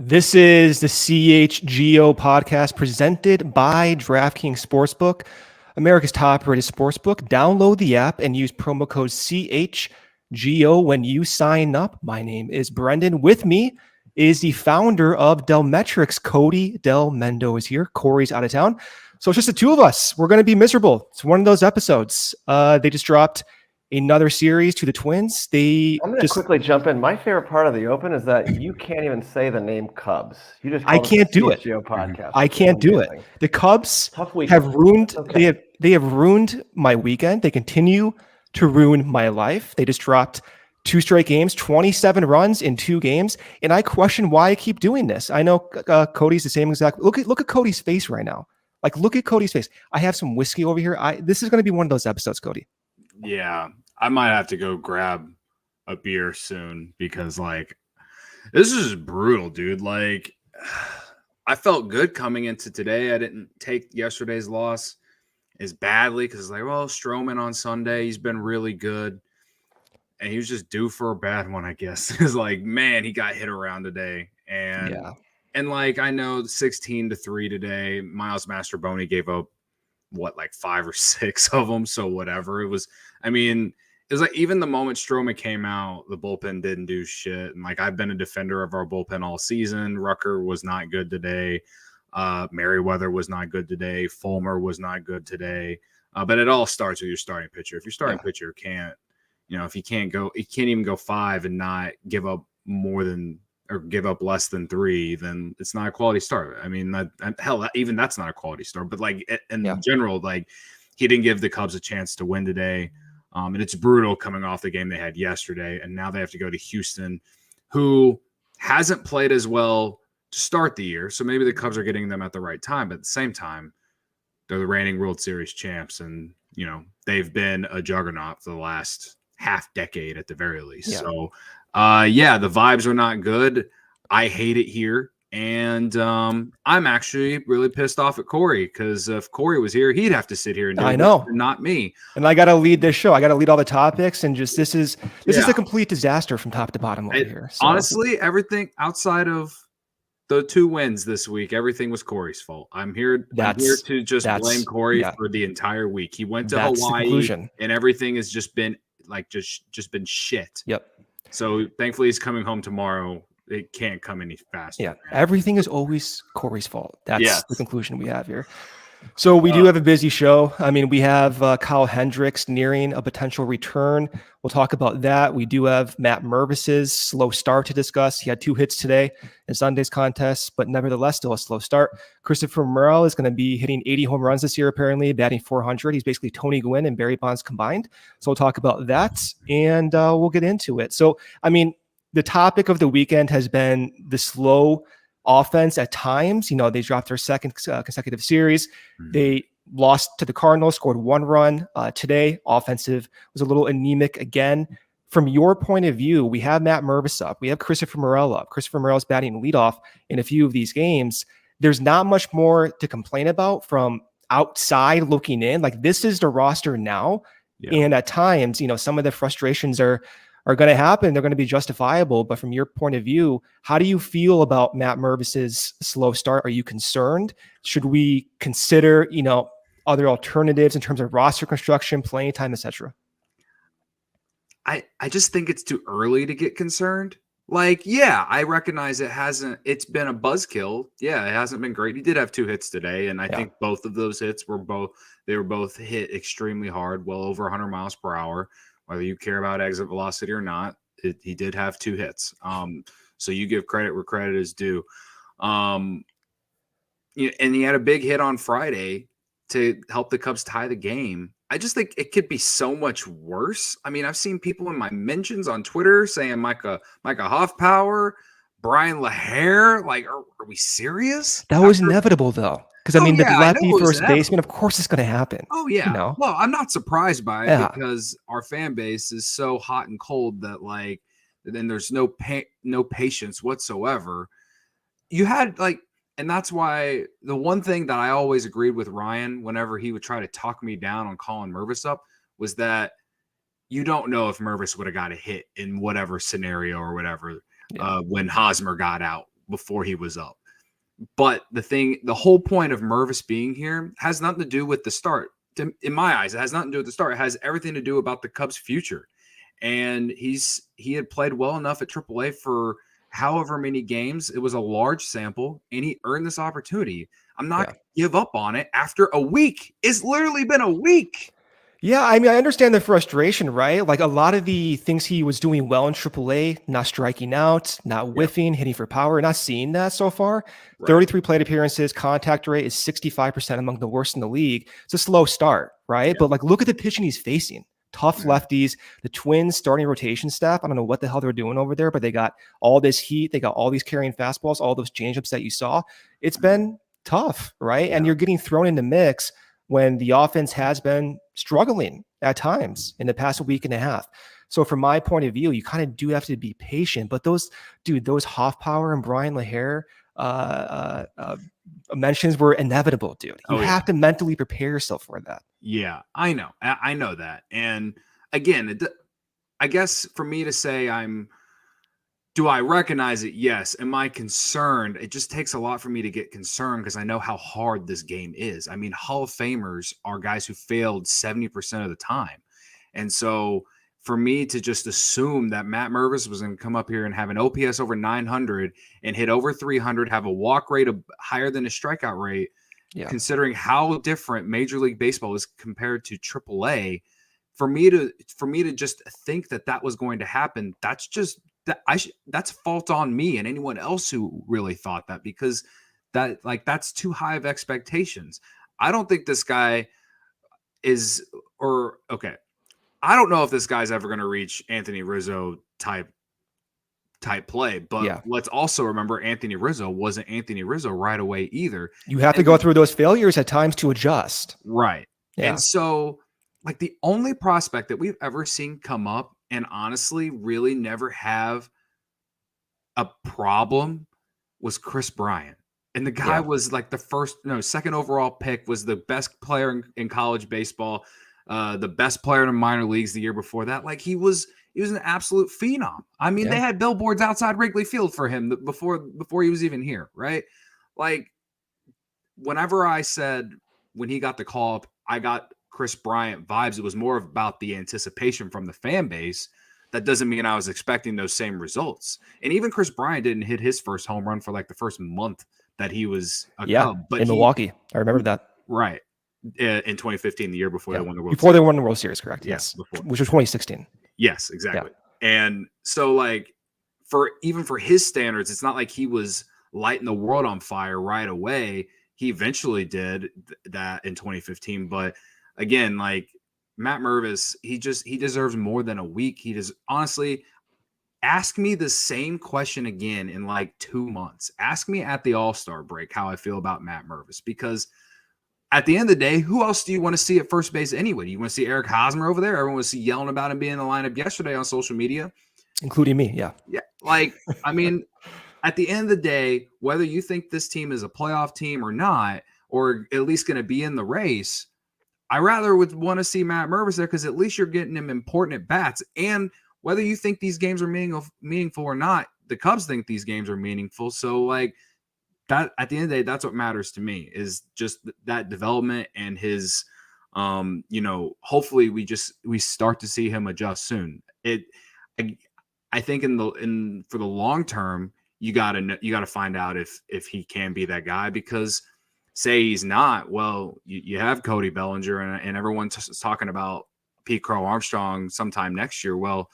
This is the CHGO Podcast presented by DraftKings Sportsbook, America's top-rated sportsbook. Download the app and use promo code CHGO when you sign up. My name is Brendan. With me is the founder of Delmetrics, Cody. Delmendo is here. Corey's out of town. So it's just the two of us. We're going to be miserable. It's one of those episodes. They just dropped another series to the Twins. I'm going to quickly jump in. My favorite part of the Open is that you can't even say the name Cubs. You just I can't do it. Podcast. I can't do it. The Cubs have ruined. Okay. They have ruined my weekend. They continue to ruin my life. They just dropped 2 straight games, 27 runs in 2 games, and I question why I keep doing this. I know Cody's the same exact. Look at Cody's face right now. Like, look at Cody's face. I have some whiskey over here. This is going to be one of those episodes, Cody. Yeah, I might have to go grab a beer soon because, like, this is brutal, dude. Like, I felt good coming into today. I didn't take yesterday's loss as badly because, like, well, Stroman on Sunday, he's been really good. And he was just due for a bad one, I guess. It's like, man, he got hit around today. And like, I know 16-3 today. Miles Mastrobuoni gave up, like 5 or 6 of them. So whatever. It was like even the moment Stroman came out, the bullpen didn't do shit. And like, I've been a defender of our bullpen all season. Rucker was not good today. Merriweather was not good today. Fulmer was not good today. But it all starts with your starting pitcher. If your starting pitcher can't, if he can't even go 5 and not give up give up less than 3, then it's not a quality start. I mean, even that's not a quality start. But like in general, like he didn't give the Cubs a chance to win today. And it's brutal coming off the game they had yesterday. And now they have to go to Houston, who hasn't played as well to start the year. So maybe the Cubs are getting them at the right time. But at the same time, they're the reigning World Series champs. And, they've been a juggernaut for the last half decade at the very least. Yeah. So, the vibes are not good. I hate it here. And I'm actually really pissed off at Corey because if Corey was here, he'd have to sit here and do it, not me. And I got to lead this show. I got to lead all the topics, and just this is a complete disaster from top to bottom over here. So. Honestly, everything outside of the 2 wins this week, everything was Corey's fault. I'm here to just blame Corey for the entire week. He went to Hawaii, and everything has just been like just been shit. Yep. So thankfully he's coming home tomorrow. It can't come any faster. Yeah, everything is always Corey's fault. That's the conclusion we have here. So we do have a busy show. I mean, we have Kyle Hendricks nearing a potential return. We'll talk about that. We do have Matt Mervis's slow start to discuss. He had 2 hits today in Sunday's contest, but nevertheless, still a slow start. Christopher Morel is going to be hitting 80 home runs this year, apparently, batting 400. He's basically Tony Gwynn and Barry Bonds combined. So we'll talk about that, and we'll get into it. So, I mean, the topic of the weekend has been the slow offense at times. They dropped their second consecutive series. They lost to the Cardinals, scored 1 run today. Offensive was a little anemic again. From your point of view, we have Matt Mervis up. We have Christopher Morel up. Christopher Morel's batting leadoff in a few of these games. There's not much more to complain about from outside looking in. Like, this is the roster now. Yeah. And at times, some of the frustrations are going to happen. They're going to be justifiable. But from your point of view, how do you feel about Matt Mervis's slow start? Are you concerned? Should we consider, other alternatives in terms of roster construction, playing time, etc.? I just think it's too early to get concerned. Like, I recognize it's been a buzzkill. Yeah, it hasn't been great. He did have 2 hits today. And I think both of those hits were both hit extremely hard, well over 100 miles per hour. Whether you care about exit velocity or not, he did have 2 hits. So you give credit where credit is due. And he had a big hit on Friday to help the Cubs tie the game. I just think it could be so much worse. I mean, I've seen people in my mentions on Twitter saying Micah Hoffpower, Brian LaHare. Like, are we serious? That was inevitable, though. Because, the lefty first baseman, of course it's going to happen. Oh, yeah. Well, I'm not surprised by it because our fan base is so hot and cold that, like, then there's no patience whatsoever. You had, like, and that's why the one thing that I always agreed with Ryan whenever he would try to talk me down on calling Mervis up was that you don't know if Mervis would have got a hit in whatever scenario or whatever when Hosmer got out before he was up. But the whole point of Mervis being here has nothing to do with the start. In my eyes, it has nothing to do with the start. It has everything to do about the Cubs' future. And he had played well enough at AAA for however many games. It was a large sample, and he earned this opportunity. I'm not going to give up on it after a week. It's literally been a week. Yeah, I mean, I understand the frustration, right? Like a lot of the things he was doing well in AAA, not striking out, not whiffing, hitting for power, not seeing that so far. Right. 33 plate appearances, contact rate is 65% among the worst in the league. It's a slow start, right? Yeah. But like, look at the pitching he's facing. Tough lefties, the Twins starting rotation staff. I don't know what the hell they're doing over there, but they got all this heat. They got all these carrying fastballs, all those changeups that you saw. It's been tough, right? Yeah. And you're getting thrown in the mix when the offense has been struggling at times in the past week and a half. So from my point of view, you kind of do have to be patient. But those Hoff Power and Brian LaHare mentions were inevitable, dude. You have to mentally prepare yourself for that. Yeah, I know. I know that. And again, I guess for me to say do I recognize it? Yes. Am I concerned? It just takes a lot for me to get concerned because I know how hard this game is. I mean, Hall of Famers are guys who failed 70% of the time. And so for me to just assume that Matt Mervis was going to come up here and have an OPS over 900 and hit over 300, have a walk rate higher than a strikeout rate, considering how different Major League Baseball is compared to AAA, for me to just think that was going to happen, that's just that's fault on me and anyone else who really thought that, because that's too high of expectations. I don't think this guy is, I don't know if this guy's ever going to reach Anthony Rizzo type play, but let's also remember Anthony Rizzo wasn't Anthony Rizzo right away either. You have to go through those failures at times to adjust. Right. Yeah. And so like the only prospect that we've ever seen come up and honestly really never have a problem was Chris Bryant. And the guy was like second overall pick, was the best player in college baseball, the best player in the minor leagues the year before that. Like he was an absolute phenom. I mean, they had billboards outside Wrigley Field for him before he was even here, right? Like whenever I said when he got the call up, I got Chris Bryant vibes, it was more about the anticipation from the fan base. That doesn't mean I was expecting those same results. And even Chris Bryant didn't hit his first home run for like the first month that he was a Cub. But in Milwaukee. I remember that. Right. In 2015, the year before they won the World Series. Before they won the World Series, correct? Yes. Before. Which was 2016. Yes, exactly. Yeah. And so like for his standards, it's not like he was lighting the world on fire right away. He eventually did that in 2015. But again, like Matt Mervis, he deserves more than a week. He does. Honestly, ask me the same question again in like 2 months. Ask me at the All-Star break how I feel about Matt Mervis, because at the end of the day, who else do you want to see at first base anyway? You want to see Eric Hosmer over there? Everyone was yelling about him being in the lineup yesterday on social media. Including me, yeah. Yeah, like, I mean, at the end of the day, whether you think this team is a playoff team or not, or at least going to be in the race, I rather would want to see Matt Mervis there because at least you're getting him important at bats. And whether you think these games are meaningful or not, the Cubs think these games are meaningful. So, like, that at the end of the day, that's what matters to me, is just that development and his, hopefully we start to see him adjust soon. I think for the long term, you gotta find out if he can be that guy, because say he's not, well, you have Cody Bellinger and everyone's talking about Pete Crow Armstrong sometime next year. Well,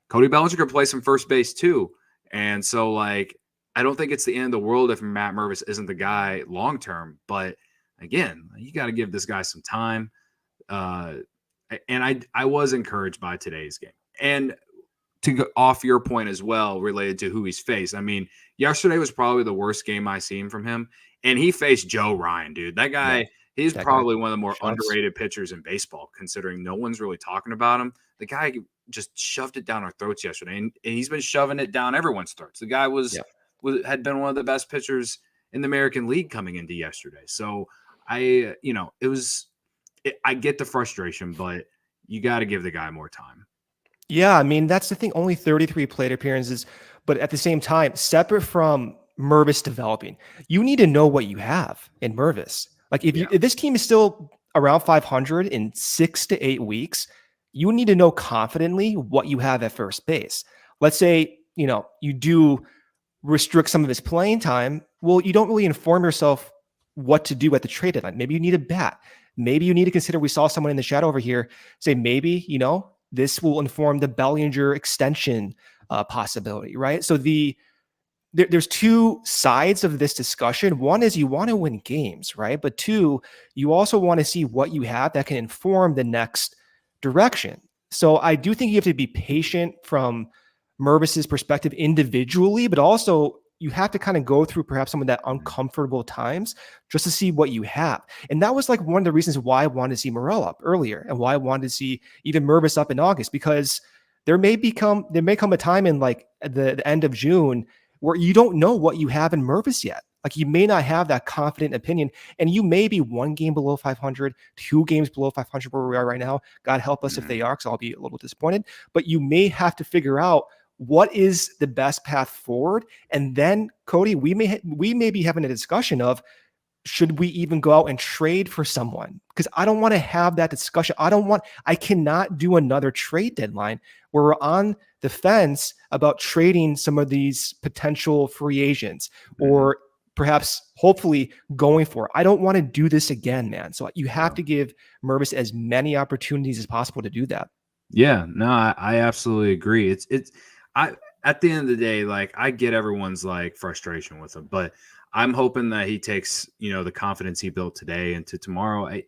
Cody Bellinger could play some first base too. And so like, I don't think it's the end of the world if Matt Mervis isn't the guy long term. But again, you got to give this guy some time. And I was encouraged by today's game. And to go off your point as well, related to who he's faced. I mean, yesterday was probably the worst game I seen from him. And he faced Joe Ryan, dude. That guy, he's probably one of the more underrated pitchers in baseball, considering no one's really talking about him. The guy just shoved it down our throats yesterday, and he's been shoving it down everyone's throats. The guy had been one of the best pitchers in the American League coming into yesterday. So I get the frustration, but you got to give the guy more time. Yeah, I mean, that's the thing. Only 33 plate appearances, but at the same time, separate from Mervis developing. You need to know what you have in Mervis. Like if this team is still around 500 in 6 to 8 weeks, you need to know confidently what you have at first base. Let's say, you do restrict some of his playing time. Well, you don't really inform yourself what to do at the trade deadline. Maybe you need a bat. Maybe you need to consider, we saw someone in the chat over here say, maybe, this will inform the Bellinger extension possibility, right? So there's two sides of this discussion. One is you want to win games, right? But two, you also want to see what you have that can inform the next direction. So I do think you have to be patient from Mervis's perspective individually, but also you have to kind of go through perhaps some of that uncomfortable times just to see what you have. And that was like one of the reasons why I wanted to see Morel up earlier and why I wanted to see even Mervis up in August, because there may come a time in like the end of June where you don't know what you have in Mervis yet. Like you may not have that confident opinion, and you may be 1 game below 500, 2 games below 500 where we are right now. God help us if they are, because I'll be a little disappointed. But you may have to figure out what is the best path forward. And then, Cody, we may be having a discussion of, should we even go out and trade for someone? Because I don't want to have that discussion. I cannot do another trade deadline where we're on the fence about trading some of these potential free agents or perhaps hopefully going for it. I don't want to do this again, man. So you have to give Mervis as many opportunities as possible to do that. Yeah, no, I absolutely agree. At the end of the day, like I get everyone's like frustration with him, but I'm hoping that he takes, the confidence he built today into tomorrow.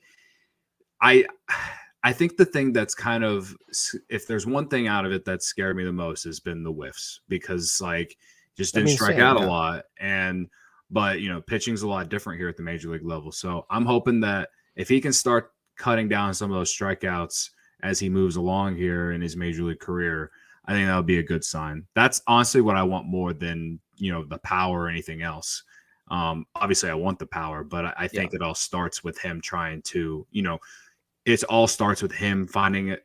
I think the thing that's kind of, if there's one thing out of it that scared me the most has been the whiffs, because like just didn't strike out a lot. But pitching's a lot different here at the major league level. So I'm hoping that if he can start cutting down some of those strikeouts as he moves along here in his major league career, I think that would be a good sign. That's honestly what I want more than, the power or anything else. Obviously I want the power, but I think it all starts with him trying to, it all starts with him finding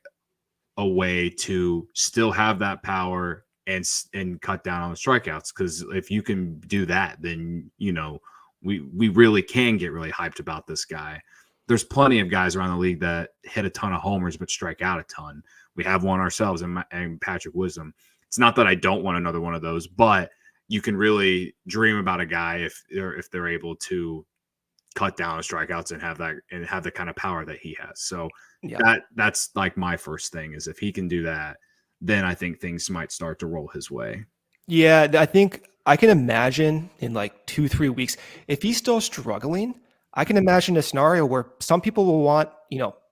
a way to still have that power and cut down on the strikeouts. Because if you can do that, then, we really can get really hyped about this guy. There's plenty of guys around the league that hit a ton of homers but strike out a ton. We have one ourselves and Patrick Wisdom. It's not that I don't want another one of those, but you can really dream about a guy if they're able to cut down on strikeouts and have the kind of power that he has. So that's like my first thing is if he can do that, then I think things might start to roll his way. Yeah, I think I can imagine in like 2-3 weeks, if he's still struggling, I can imagine a scenario where some people will want,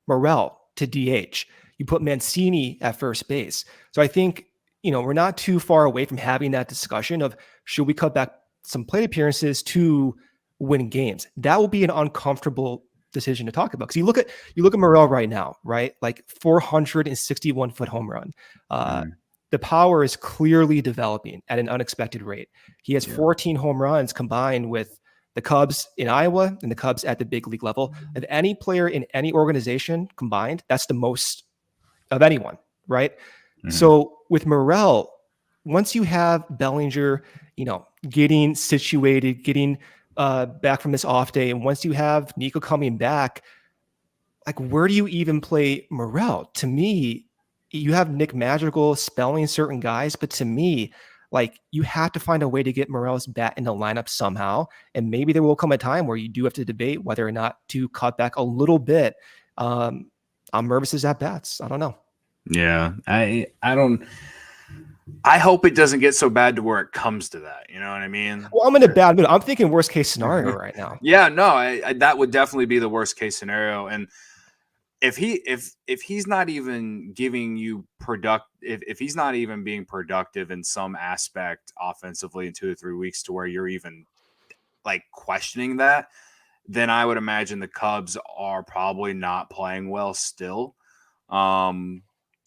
Morel to DH. You put Mancini at first base. So I think, we're not too far away from having that discussion of should we cut back some plate appearances to win games. That will be an uncomfortable decision to talk about. Because you look at Morel right now, right? Like 461-foot home run. The power is clearly developing at an unexpected rate. He has 14 home runs combined with the Cubs in Iowa and the Cubs at the big league level. Of any player in any organization combined, that's the most of anyone, right? So with Morel, once you have Bellinger, getting situated, getting back from this off day, and once you have Nico coming back, like where do you even play Morel? To me, you have Nick Madrigal spelling certain guys, but to me, like you have to find a way to get Morel's bat in the lineup somehow. And maybe there will come a time where you do have to debate whether or not to cut back a little bit on Mervis's at bats. I don't know. Yeah, I hope it doesn't get so bad to where it comes to that. You know what I mean? Well, I'm in a bad mood. I'm thinking worst case scenario right now. Yeah, no, that would definitely be the worst case scenario. And if he's not even giving you if he's not even being productive in some aspect offensively in 2 to 3 weeks to where you're even like questioning that, then I would imagine the Cubs are probably not playing well still.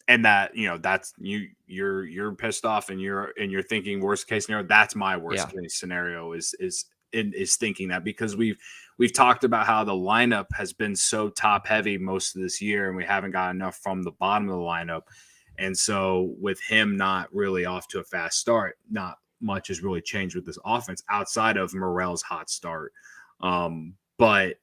And that, that's you're pissed off and you're thinking worst case scenario. That's my worst case scenario is thinking that, because we've talked about how the lineup has been so top heavy most of this year and we haven't got enough from the bottom of the lineup. And so with him not really off to a fast start, not much has really changed with this offense outside of Morel's hot start. But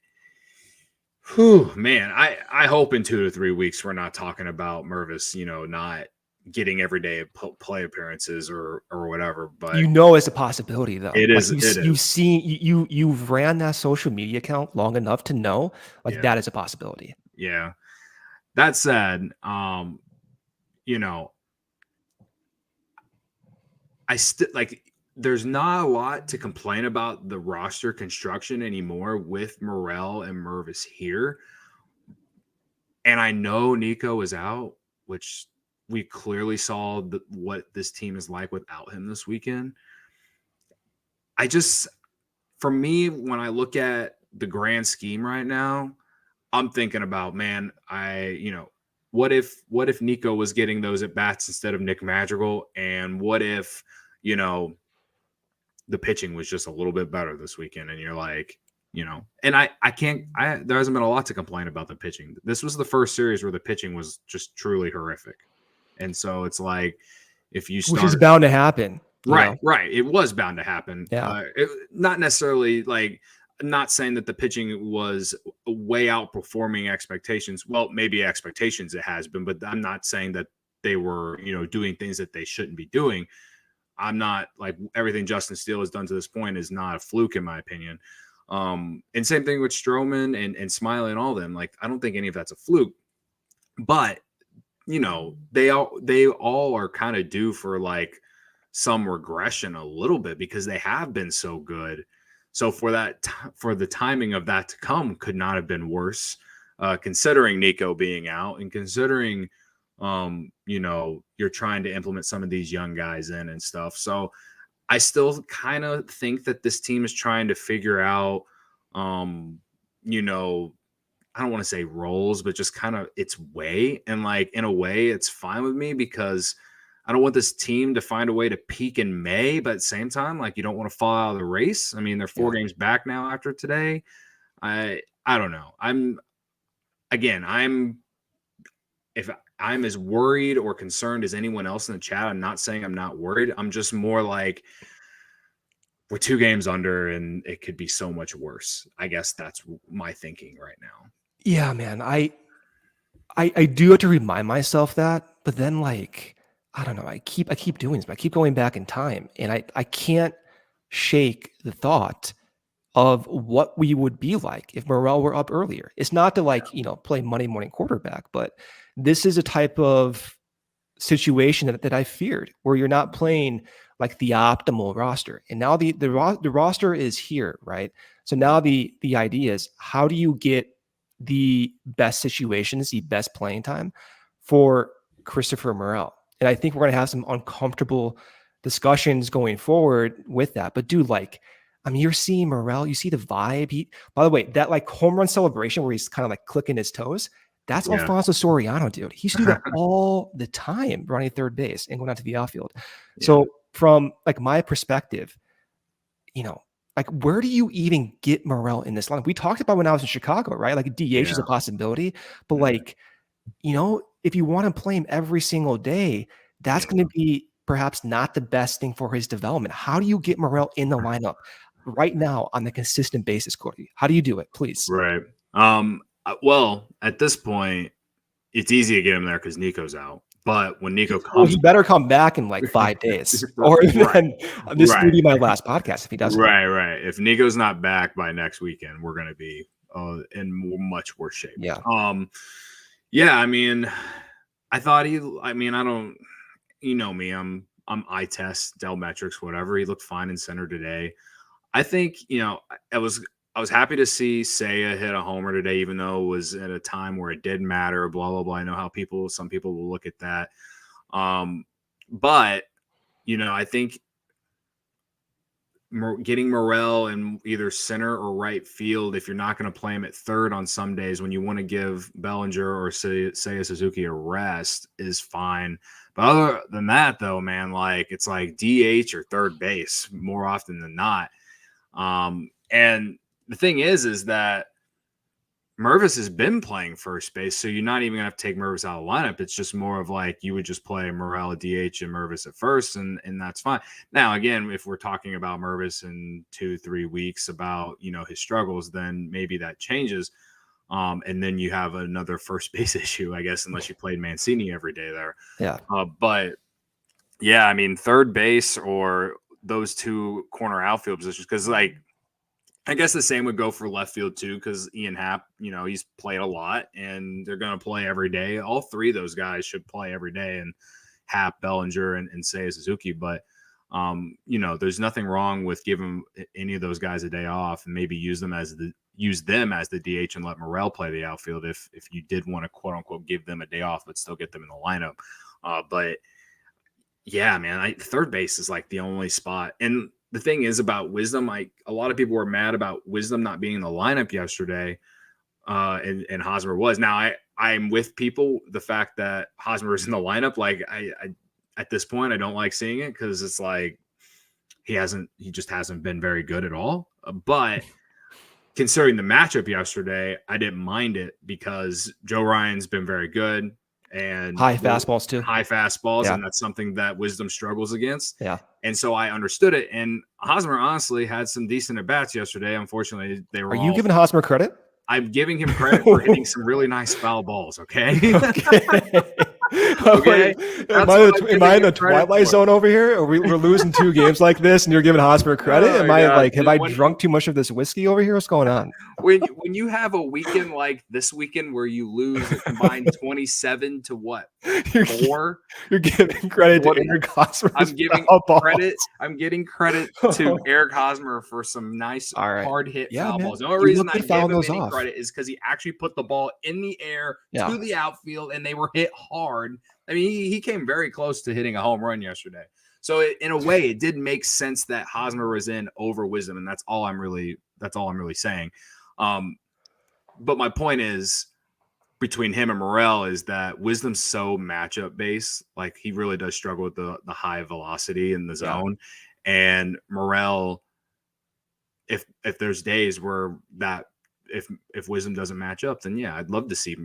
whew, man, I hope in 2 to 3 weeks we're not talking about Mervis, not getting everyday play appearances or whatever. But it's a possibility though. It is. You've seen you've ran that social media account long enough to know that is a possibility. Yeah. That said, I still there's not a lot to complain about the roster construction anymore with Morel and Mervis here. And I know Nico is out, which we clearly saw what this team is like without him this weekend. For me, when I look at the grand scheme right now, I'm thinking about, man, what if Nico was getting those at bats instead of Nick Madrigal? And what if, the pitching was just a little bit better this weekend? And you're like, and there hasn't been a lot to complain about the pitching. This was the first series where the pitching was just truly horrific. And so it's like, which is bound to happen. Right. It was bound to happen. Yeah. Not necessarily not saying that the pitching was way outperforming expectations. Well, maybe expectations it has been, but I'm not saying that they were, doing things that they shouldn't be doing. I'm not everything Justin Steele has done to this point is not a fluke in my opinion. And same thing with Stroman and Smiley and all of them. I don't think any of that's a fluke, but they all are kind of due for some regression a little bit because they have been so good. So for the timing of that to come could not have been worse, considering Nico being out and considering, you're trying to implement some of these young guys in and stuff. So I still kind of think that this team is trying to figure out, I don't want to say roles, but just kind of its way. And in a way, it's fine with me because I don't want this team to find a way to peak in May, but at the same time, you don't want to fall out of the race. I mean, they're 4 games back now after today. I don't know. If I'm as worried or concerned as anyone else in the chat, I'm not saying I'm not worried. I'm just more we're 2 games under and it could be so much worse. I guess that's my thinking right now. Yeah, man. I do have to remind myself that, but then I don't know. I keep doing this. I keep going back in time, and I can't shake the thought of what we would be like if Morel were up earlier. It's not to play Monday morning quarterback, but this is a type of situation that I feared, where you're not playing the optimal roster, and now the roster is here, right? So now the idea is, how do you get the best situations, the best playing time for Christopher Morel? And I think we're going to have some uncomfortable discussions going forward with that. But dude, you're seeing Morel, you see the vibe. By the way, that home run celebration where he's kind of clicking his toes, that's Alfonso Soriano, dude. He used to do that all the time, running third base and going out to the outfield. Yeah. So from my perspective, where do you even get Morel in this line? We talked about when I was in Chicago, right? DH is a possibility, but if you want to play him every single day, that's going to be perhaps not the best thing for his development. How do you get Morel in the lineup right now on a consistent basis, Cody? How do you do it, please? Right. Well, at this point, it's easy to get him there because Nico's out. But when Nico comes, he better come back in 5 days, or then this will be my last podcast if he doesn't. Right. If Nico's not back by next weekend, we're going to be in much worse shape. Yeah. Yeah. I mean, I thought I don't, me, I'm eye test, Dell metrics, whatever. He looked fine in center today. I think, I was happy to see Seiya hit a homer today, even though it was at a time where it didn't matter, blah, blah, blah. I know how some people will look at that. But, I think getting Morel in either center or right field, if you're not going to play him at third on some days when you want to give Bellinger or Seiya Suzuki a rest, is fine. But other than that, though, man, it's DH or third base more often than not. And the thing is that Mervis has been playing first base, so you're not even gonna have to take Mervis out of the lineup. It's just more of like you would just play Morel at DH and Mervis at first, and that's fine. Now, again, if we're talking about Mervis in 2-3 weeks about his struggles, then maybe that changes. And then you have another first base issue, I guess, unless you played Mancini every day there. Yeah. But yeah, I mean, third base or those two corner outfield positions, because I guess the same would go for left field too, because Ian Happ, he's played a lot and they're going to play every day. All three of those guys should play every day, and Happ, Bellinger, and Seiya Suzuki. But, there's nothing wrong with giving any of those guys a day off and maybe use them as the DH and let Morel play the outfield if you did want to quote unquote give them a day off, but still get them in the lineup. But yeah, man, third base is like the only spot. And the thing is about Wisdom, a lot of people were mad about Wisdom not being in the lineup yesterday, and Hosmer was. Now I'm with people the fact that Hosmer is in the lineup. Like I at this point I don't like seeing it because it's like he just hasn't been very good at all. But considering the matchup yesterday, I didn't mind it because Joe Ryan's been very good. And high fastballs too. High fastballs, yeah. And that's something that Wisdom struggles against. Yeah. And so I understood it. And Hosmer honestly had some decent at-bats yesterday. Unfortunately, they were Are you giving Hosmer credit? I'm giving him credit for hitting some really nice foul balls, okay? Okay. Am I in the twilight zone over here? Or we're losing 2 games like this and you're giving Hosmer credit? Have I drunk too much of this whiskey over here? What's going on? When you have a weekend like this weekend where you lose a combined 27 to what? 4? You're giving credit to Eric Hosmer. I'm getting credit to Eric Hosmer for some nice hard hit foul balls. The only reason I give him any credit is because he actually put the ball in the air to the outfield and they were hit hard. I mean, he came very close to hitting a home run yesterday. So in a way, it did make sense that Hosmer was in over Wisdom, and that's all I'm really saying. But my point is, between him and Morel is that Wisdom's so matchup based. Like he really does struggle with the high velocity in the zone, and Morel, if there's days where that if Wisdom doesn't match up, then yeah, I'd love to see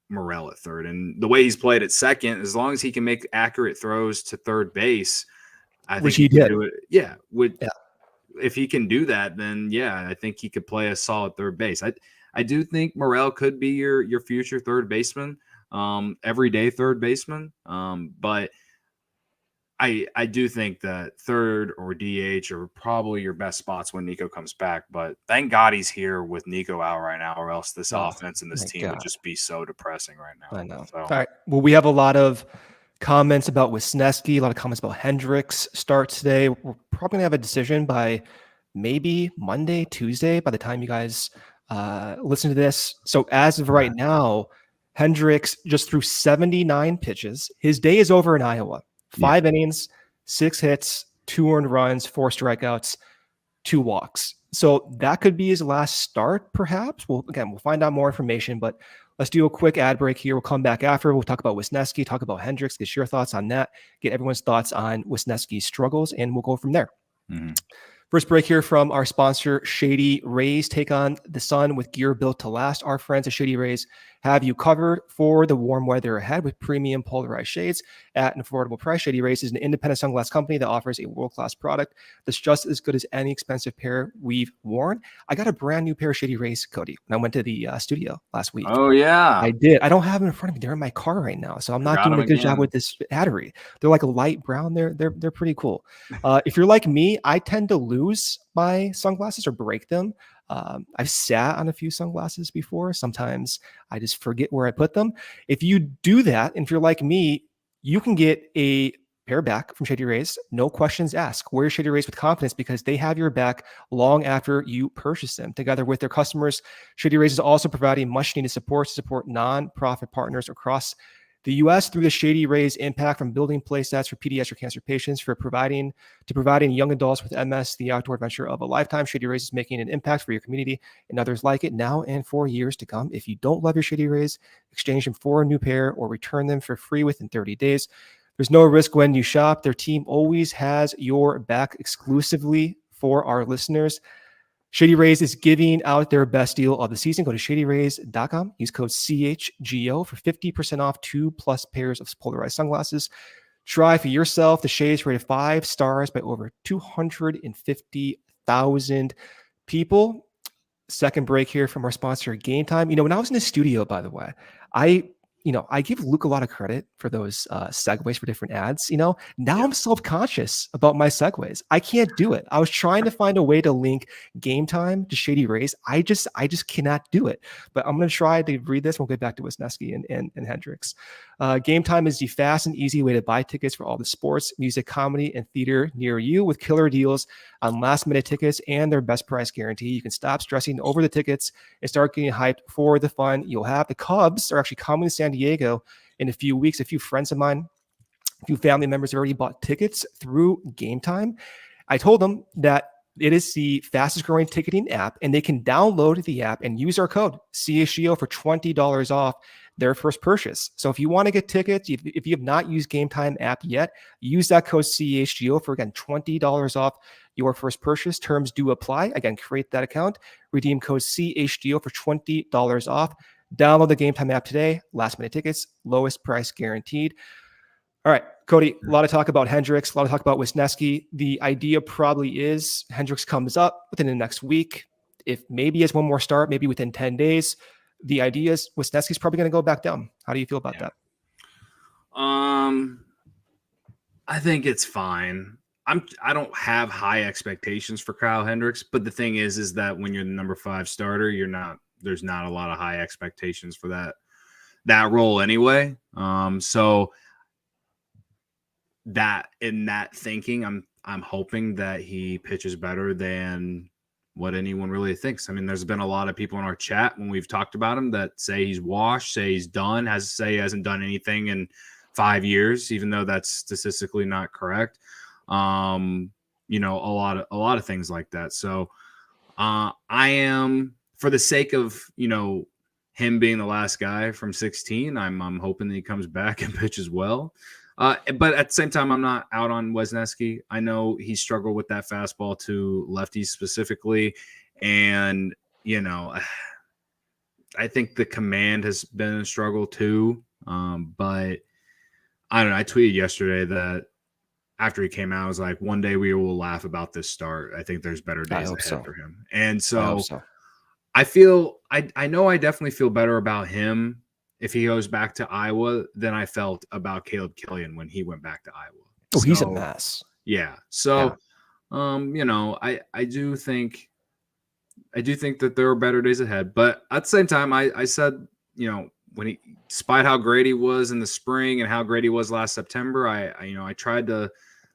Morel at third. And the way he's played at second, as long as he can make accurate throws to third base, I think he can do it. Yeah. If he can do that, then yeah, I think he could play a solid third base. I do think Morel could be your future third baseman, everyday third baseman. But I do think that third or DH are probably your best spots when Nico comes back. But thank God he's here with Nico out right now, or else this offense and this team would just be so depressing right now. I know. So. All right. Well, we have a lot of comments about Wesneski, a lot of comments about Hendricks start today. We're probably going to have a decision by maybe Monday, Tuesday, by the time you guys listen to this. So as of right now, Hendricks just threw 79 pitches. His day is over in Iowa. 5 innings, 6 hits, 2 earned runs, 4 strikeouts, 2 walks. So that could be his last start, perhaps. We'll find out more information, but let's do a quick ad break here. We'll come back after. We'll talk about Wesneski, talk about Hendricks, get your thoughts on that, get everyone's thoughts on Wesneski's struggles, and we'll go from there. Mm-hmm. First break here from our sponsor, Shady Rays. Take on the sun with gear built to last. Our friends at Shady Rays have you covered for the warm weather ahead with premium polarized shades at an affordable price. Shady Rays is an independent sunglass company that offers a world-class product that's just as good as any expensive pair we've worn. I got a brand new pair of Shady Rays, Cody, when I went to the studio last week. Oh, yeah. I did. I don't have them in front of me. They're in my car right now, so I'm not doing a good job with this battery. They're like a light brown. They're pretty cool. If you're like me, I tend to lose my sunglasses or break them. I've sat on a few sunglasses before. Sometimes I just forget where I put them. If you do that, and if you're like me, you can get a pair back from Shady Rays. No questions asked. Wear Shady Rays with confidence because they have your back long after you purchase them. Together with their customers, Shady Rays is also providing much needed support to support nonprofit partners across the U.S. through the Shady Rays impact from building play sets for pediatric cancer patients to providing young adults with MS the outdoor adventure of a lifetime. Shady Rays is making an impact for your community and others like it now and for years to come. If you don't love your Shady Rays, exchange them for a new pair or return them for free within 30 days. There's no risk when you shop. Their team always has your back. Exclusively for our listeners, Shady Rays is giving out their best deal of the season. Go to shadyrays.com. Use code CHGO for 50% off 2+ pairs of polarized sunglasses. Try for yourself the shades rated 5 stars by over 250,000 people. Second break here from our sponsor, Game Time. When I was in the studio, by the way, I give Luke a lot of credit for those segues for different ads. Now I'm self-conscious about my segues. I can't do it. I was trying to find a way to link Game Time to Shady Rays. I just cannot do it. But I'm going to try to read this. We'll get back to Wesneski and Hendricks. Game Time is the fast and easy way to buy tickets for all the sports, music, comedy, and theater near you with killer deals on last-minute tickets and their best price guarantee. You can stop stressing over the tickets and start getting hyped for the fun you'll have. The Cubs are actually coming to San Diego in a few weeks. A few friends of mine, a few family members have already bought tickets through Game Time. I told them that it is the fastest growing ticketing app, and they can download the app and use our code CHGO for $20 off their first purchase. So if you want to get tickets, if you have not used Game Time app yet, use that code CHGO for, again, $20 off your first purchase. Terms do apply. Again, create that account, redeem code CHGO for $20 off. Download the Game Time app today. Last minute tickets, lowest price guaranteed. All right, Cody, a lot of talk about Hendricks, a lot of talk about Wesneski. The idea probably is Hendricks comes up within the next week. If maybe has one more start, maybe within 10 days. The idea is Wesneski's probably going to go back down. How do you feel about that? I think it's fine. I don't have high expectations for Kyle Hendricks, but the thing is that when you're the number 5 starter, there's not a lot of high expectations for that role anyway. So that in that thinking, I'm hoping that he pitches better than what anyone really thinks. I mean, there's been a lot of people in our chat when we've talked about him that say he's washed, say he's done, say he hasn't done anything in 5 years, even though that's statistically not correct. A lot of things like that. So I am, for the sake of, him being the last guy from 16, I'm hoping that he comes back and pitches well. But at the same time, I'm not out on Wesneski. I know he struggled with that fastball to lefties specifically. And, I think the command has been a struggle too. But I don't know. I tweeted yesterday that after he came out, I was like, one day we will laugh about this start. I think there's better days ahead for him. And so I know I definitely feel better about him if he goes back to Iowa than I felt about Caleb Killian when he went back to Iowa. Oh, he's a mess. Yeah. So, I do think that there are better days ahead, but at the same time, I said, when despite how great he was in the spring and how great he was last September, I tried to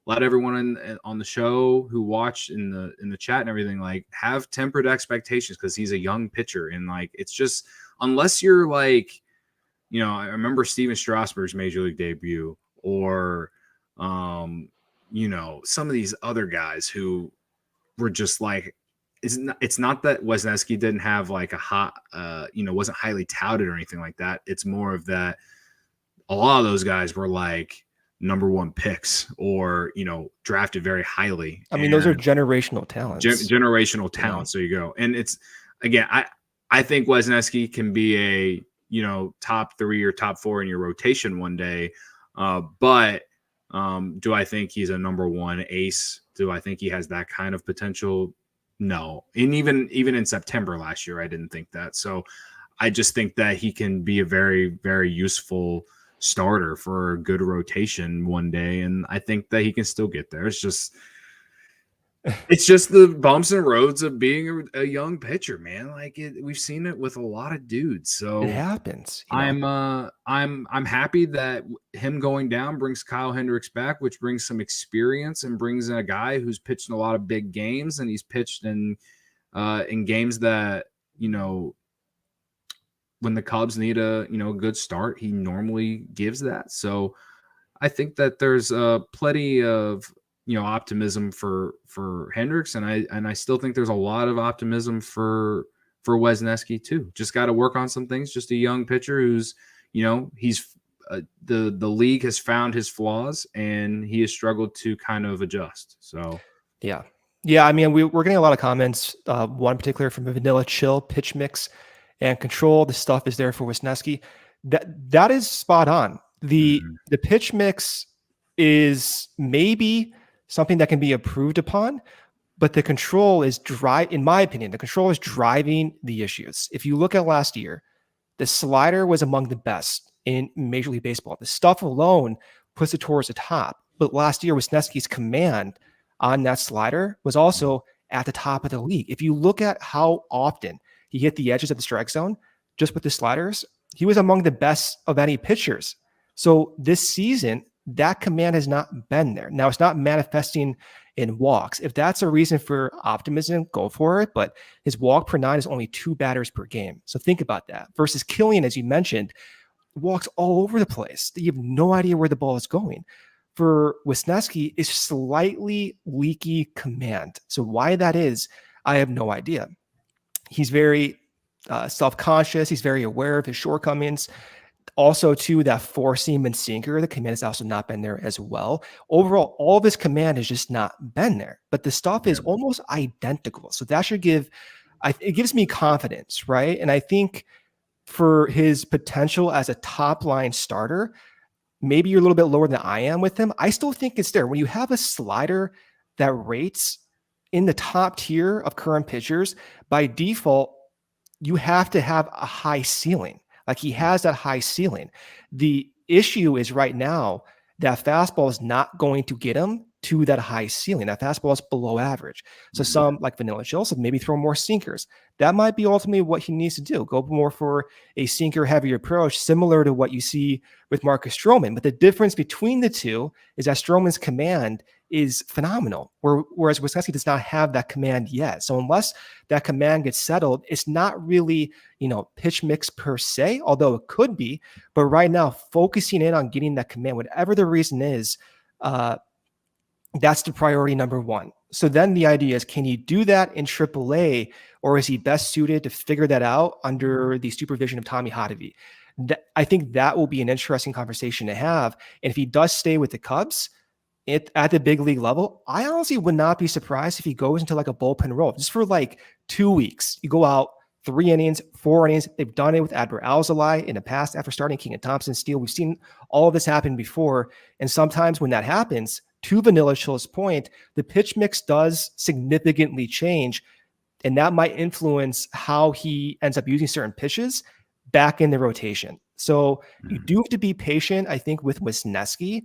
let everyone on the show who watched in the chat and everything, like, have tempered expectations because he's a young pitcher. And like, it's just, unless you're like, I remember Steven Strasburg's major league debut, or, some of these other guys who were just like, it's not that Wesneski didn't have like a hot, wasn't highly touted or anything like that. It's more of that a lot of those guys were like number 1 picks or, drafted very highly. I mean, those are generational talents. Generational talents. There you go. And it's, again, I think Wesneski can be a, top 3 or top 4 in your rotation one day. But do I think he's a number 1 ace? Do I think he has that kind of potential? No. And even in September last year, I didn't think that. So I just think that he can be a very, very useful starter for a good rotation one day. And I think that he can still get there. It's just the bumps and roads of being a young pitcher, man. Like we've seen it with a lot of dudes. So it happens. I'm happy that him going down brings Kyle Hendricks back, which brings some experience and brings in a guy who's pitched in a lot of big games, and he's pitched in games that, when the Cubs need a good start, he normally gives that. So I think that there's plenty of optimism for Hendricks, and I still think there's a lot of optimism for Wesneski too. Just got to work on some things. Just a young pitcher who's he's the league has found his flaws, and he has struggled to kind of adjust. So yeah. Yeah, I mean, we're getting a lot of comments. One particular from Vanilla Chill, pitch mix and control. The stuff is there for Wesneski. That is spot on. The pitch mix is maybe something that can be improved upon, but the control is in my opinion, the control is driving the issues. If you look at last year, the slider was among the best in Major League Baseball. The stuff alone puts it towards the top. But last year, Wesneski's command on that slider was also at the top of the league. If you look at how often he hit the edges of the strike zone just with the sliders, he was among the best of any pitchers. So this season, that command has not been there. Now, it's not manifesting in walks. If that's a reason for optimism, go for it. But his walk per 9 is only 2 batters per game. So think about that. Versus Killian, as you mentioned, walks all over the place. You have no idea where the ball is going. For Wesneski, is slightly leaky command. So why that is, I have no idea. He's very self-conscious. He's very aware of his shortcomings. Also, too, that four-seam and sinker, the command has also not been there as well. Overall, all of his command has just not been there. But the stuff is almost identical. So that should it gives me confidence, right? And I think for his potential as a top-line starter, maybe you're a little bit lower than I am with him. I still think it's there. When you have a slider that rates in the top tier of current pitchers, by default, you have to have a high ceiling. Like he has that high ceiling. The issue is right now that fastball is not going to get him to that high ceiling. That fastball is below average. So some like Vanilla Chill said, maybe throw more sinkers. That might be ultimately what he needs to do. Go more for a sinker heavy approach, similar to what you see with Marcus Stroman. But the difference between the two is that Stroman's command is phenomenal, whereas Wesneski does not have that command yet. So unless that command gets settled, it's not really, pitch mix per se, although it could be. But right now, focusing in on getting that command, whatever the reason is, that's the priority number one. So then the idea is, can he do that in AAA, or is he best suited to figure that out under the supervision of Tommy Hotovy? I think that will be an interesting conversation to have. And if he does stay with the Cubs at the big league level, I honestly would not be surprised if he goes into like a bullpen role just for like 2 weeks. You go out 3 innings, 4 innings. They've done it with Adbert Alzolay in the past after starting King and Thompson Steele. We've seen all of this happen before. And sometimes when that happens, to Vanilla Chill's point, the pitch mix does significantly change, and that might influence how he ends up using certain pitches back in the rotation. So you do have to be patient, I think, with Wesneski.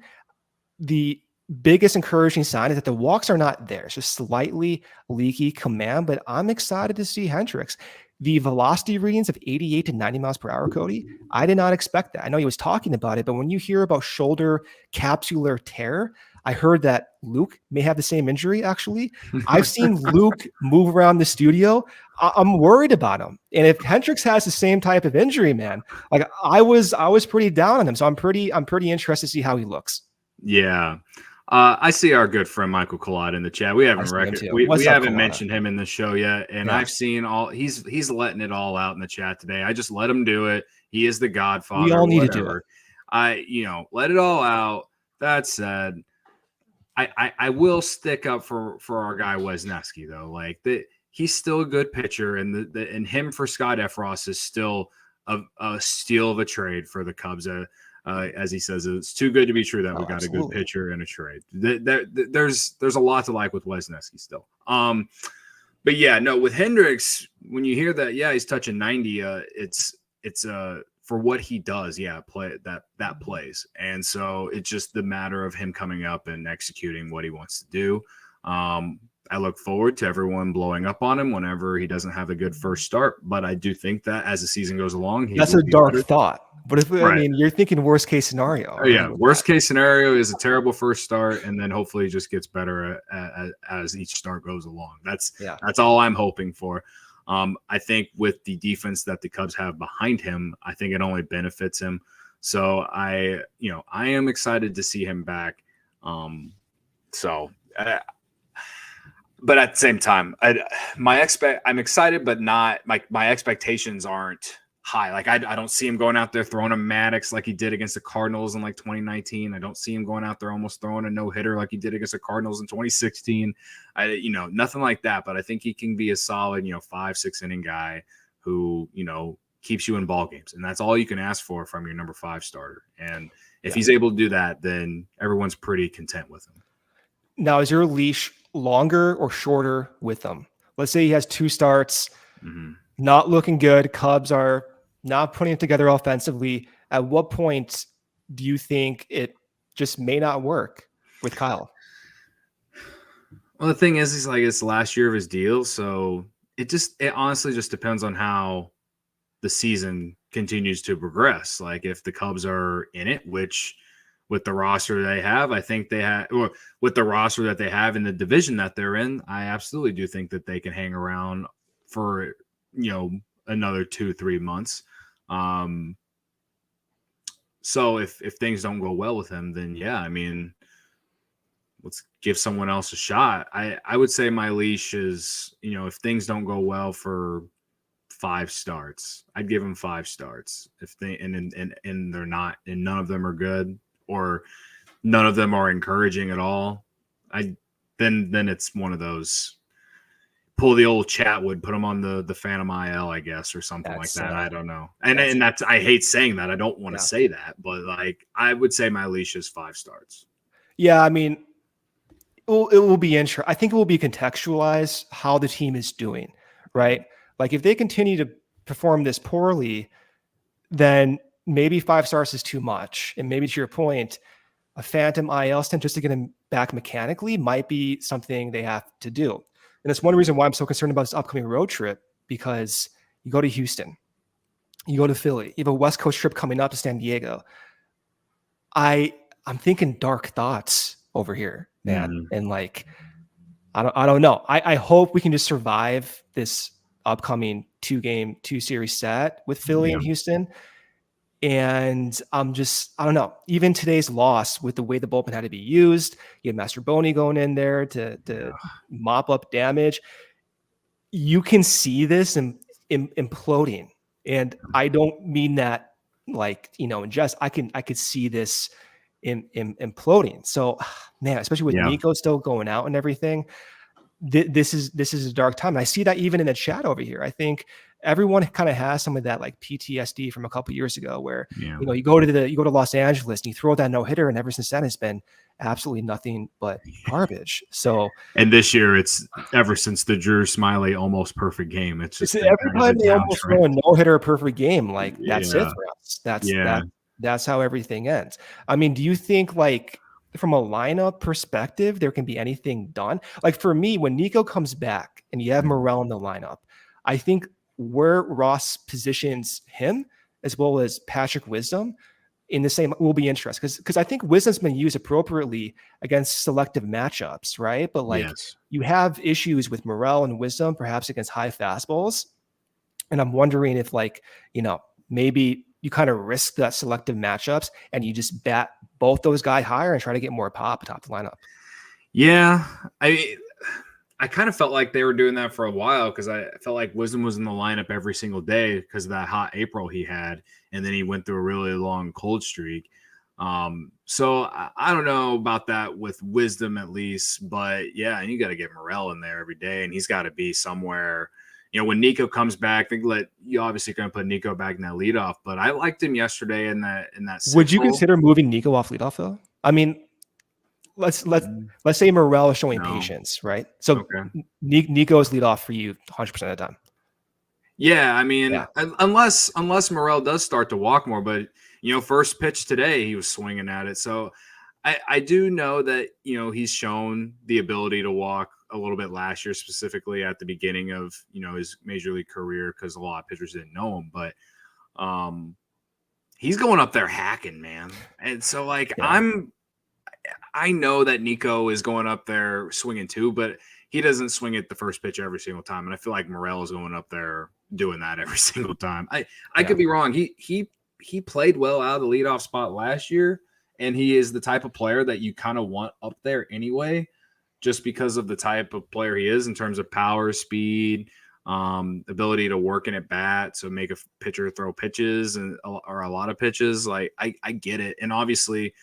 The biggest encouraging sign is that the walks are not there. It's just slightly leaky command, but I'm excited to see Hendricks. The velocity readings of 88 to 90 miles per hour, Cody, I did not expect that. I know he was talking about it, but when you hear about shoulder capsular tear, I heard that Luke may have the same injury, actually. I've seen Luke move around the studio. I'm worried about him. And if Hendricks has the same type of injury, man, like I was pretty down on him. So I'm pretty interested to see how he looks. Yeah. I see our good friend Michael Collada in the chat. We haven't we haven't mentioned him in the show yet, and I've seen he's letting it all out in the chat today. I just let him do it. He is the Godfather. We all need to do it. Let it all out. That said, I will stick up for our guy Wesneski though. Like he's still a good pitcher, and and him for Scott Efros is still a steal of a trade for the Cubs. As he says, it's too good to be true that we got absolutely a good pitcher in a trade. There's a lot to like with Wesneski still. But yeah, no, with Hendricks, when you hear that, yeah, he's touching 90. It's for what he does, that plays, and so it's just the matter of him coming up and executing what he wants to do. I look forward to everyone blowing up on him whenever he doesn't have a good first start, but I do think that as the season goes along, that's a dark thought. But if I mean, you're thinking worst case scenario. Yeah, worst case scenario is a terrible first start, and then hopefully it just gets better as each start goes along. That's all I'm hoping for. I think with the defense that the Cubs have behind him, I think it only benefits him. So I am excited to see him back. But at the same time, I'm excited, but not my expectations aren't high. Like I don't see him going out there throwing a Maddox like he did against the Cardinals in like 2019. I don't see him going out there almost throwing a no-hitter like he did against the Cardinals in 2016. Nothing like that. But I think he can be a solid, 5-6 inning guy who, keeps you in ball games. And that's all you can ask for from your number 5 starter. And if he's able to do that, then everyone's pretty content with him. Now, is your leash longer or shorter with him? Let's say he has 2 starts, not looking good. Cubs are not putting it together offensively. At what point do you think it just may not work with Kyle? Well, the thing is, it's the last year of his deal. So it honestly just depends on how the season continues to progress. Like if the Cubs are in it, which with the roster they have, I think they have, or with the roster that they have in the division that they're in, I absolutely do think that they can hang around for, another 2-3 months. So if things don't go well with him, then let's give someone else a shot. I would say my leash is, if things don't go well for 5 starts, I'd give him 5 starts. If they and they're not, and none of them are good, or none of them are encouraging at all, then it's one of those, pull the old Chatwood, put him on the Phantom IL, I guess, or something like that. I don't know. And that's, I hate saying that. I don't want to say that, but I would say my leash is 5 starts. Yeah, I mean, it will be interesting. I think it will be contextualized how the team is doing, right? Like if they continue to perform this poorly, then maybe 5 starts is too much. And maybe to your point, a Phantom IL stint just to get him back mechanically might be something they have to do. And that's one reason why I'm so concerned about this upcoming road trip, because you go to Houston, you go to Philly, you have a West Coast trip coming up to San Diego. I'm thinking dark thoughts over here, man. And I don't know. I hope we can just survive this upcoming 2 series set with Philly and Houston. And I don't know. Even today's loss, with the way the bullpen had to be used, you have Master Boney going in there to mop up damage. You can see this imploding, and I don't mean that in jest. I could see this imploding. So, man, especially with Nico still going out and everything, this is a dark time. And I see that even in the chat over here. I think everyone kind of has some of that PTSD from a couple of years ago, where you go to Los Angeles and you throw that no-hitter, and ever since then it's been absolutely nothing but garbage. So, and this year it's ever since the Drew Smiley almost perfect game. It's just every time they almost throw a no-hitter, a perfect game, that's it for us. That's how everything ends. I mean, do you think from a lineup perspective, there can be anything done? For me, when Nico comes back and you have Morel in the lineup, I think where Ross positions him, as well as Patrick Wisdom, in the same, will be interesting, because I think Wisdom's been used appropriately against selective matchups, right? But you have issues with Morel and Wisdom, perhaps against high fastballs, and I'm wondering if maybe you kind of risk that selective matchups and you just bat both those guys higher and try to get more pop atop the lineup. Yeah, I kind of felt like they were doing that for a while, because I felt like Wisdom was in the lineup every single day because of that hot April he had, and then he went through a really long cold streak. So I don't know about that with Wisdom at least, but yeah, and you got to get Morel in there every day, and he's got to be somewhere. When Nico comes back, you obviously going to put Nico back in that leadoff, but I liked him yesterday in that. Would you consider moving Nico off leadoff though? I mean, let's say Morel is showing patience, right? So Nico is leadoff for you 100% of the time. Yeah, I mean, unless Morel does start to walk more, but first pitch today he was swinging at it. So I do know that he's shown the ability to walk a little bit last year, specifically at the beginning of his major league career, because a lot of pitchers didn't know him, but he's going up there hacking, man. And so I know that Nico is going up there swinging too, but he doesn't swing at the first pitch every single time, and I feel like Morel is going up there doing that every single time. I could be wrong. He played well out of the leadoff spot last year, and he is the type of player that you kind of want up there anyway, just because of the type of player he is in terms of power, speed, ability to work in at bat, so make a pitcher throw pitches or a lot of pitches. Like I get it, and obviously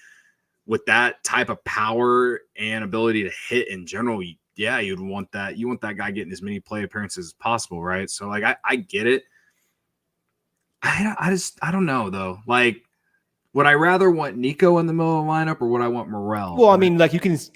with that type of power and ability to hit in general, you'd want that. You want that guy getting as many play appearances as possible, right? So like I get it. I don't know though. Like, would I rather want Nico in the middle of the lineup or would I want Morel? Well, I mean, like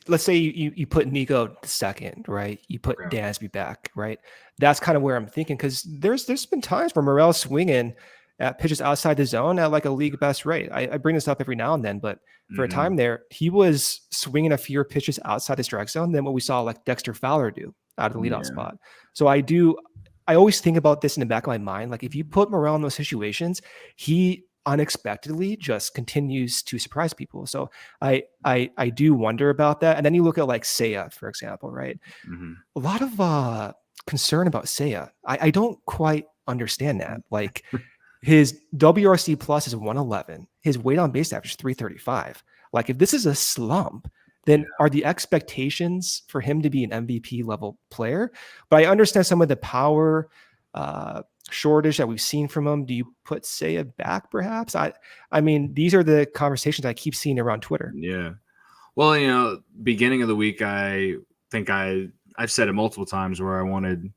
let's say you put Nico second, right? You put Dansby back, right? That's kind of where I'm thinking, because there's been times where Morel's swinging at pitches outside the zone at like a league best rate. I bring this up every now and then, but for a time there, he was swinging a fewer pitches outside the strike zone than what we saw like Dexter Fowler do out of the leadoff spot. So I always think about this in the back of my mind. Like if you put Morel in those situations, he unexpectedly just continues to surprise people. So I do wonder about that. And then you look at like Seiya, for example, right? A lot of concern about Seiya. I don't quite understand that. Like his WRC plus is 111. His weight on base average is 335. Like if this is a slump, then are the expectations for him to be an MVP level player? But I understand some of the power shortage that we've seen from him. Do you put Seiya back perhaps? I mean, these are the conversations I keep seeing around Twitter. Yeah. Well, beginning of the week, I think I've said it multiple times where I wanted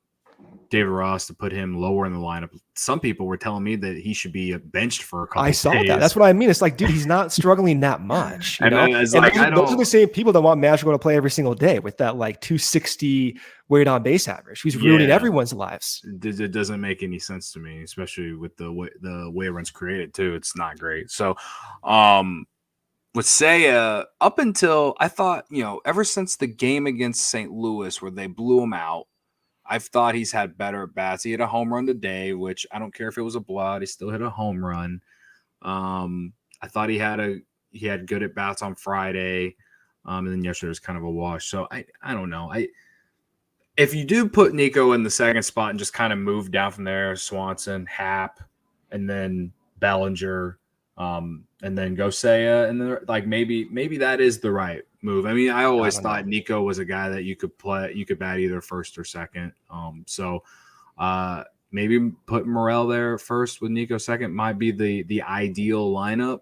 David Ross to put him lower in the lineup. Some people were telling me that he should be benched for a couple I saw days. that. That's what I mean. It's like, dude, he's not struggling that much. You know? Those are the same people that want Magical to play every single day with that like 260 weight on base average. He's ruining everyone's lives. It doesn't make any sense to me, especially with the way everyone's created too. It's not great. So, with Seiya, up until I thought, ever since the game against St. Louis where they blew him out, I've thought he's had better at bats. He hit a home run today, which I don't care if it was a blowout. He still hit a home run. I thought he had good at bats on Friday, and then yesterday was kind of a wash. So I don't know. If you do put Nico in the second spot and just kind of move down from there, Swanson, Happ, and then Bellinger, and then go Seiya, and then like maybe that is the right move. I mean, I always thought Nico was a guy that you could bat either first or second. So maybe put Morel there first with Nico second might be the ideal lineup.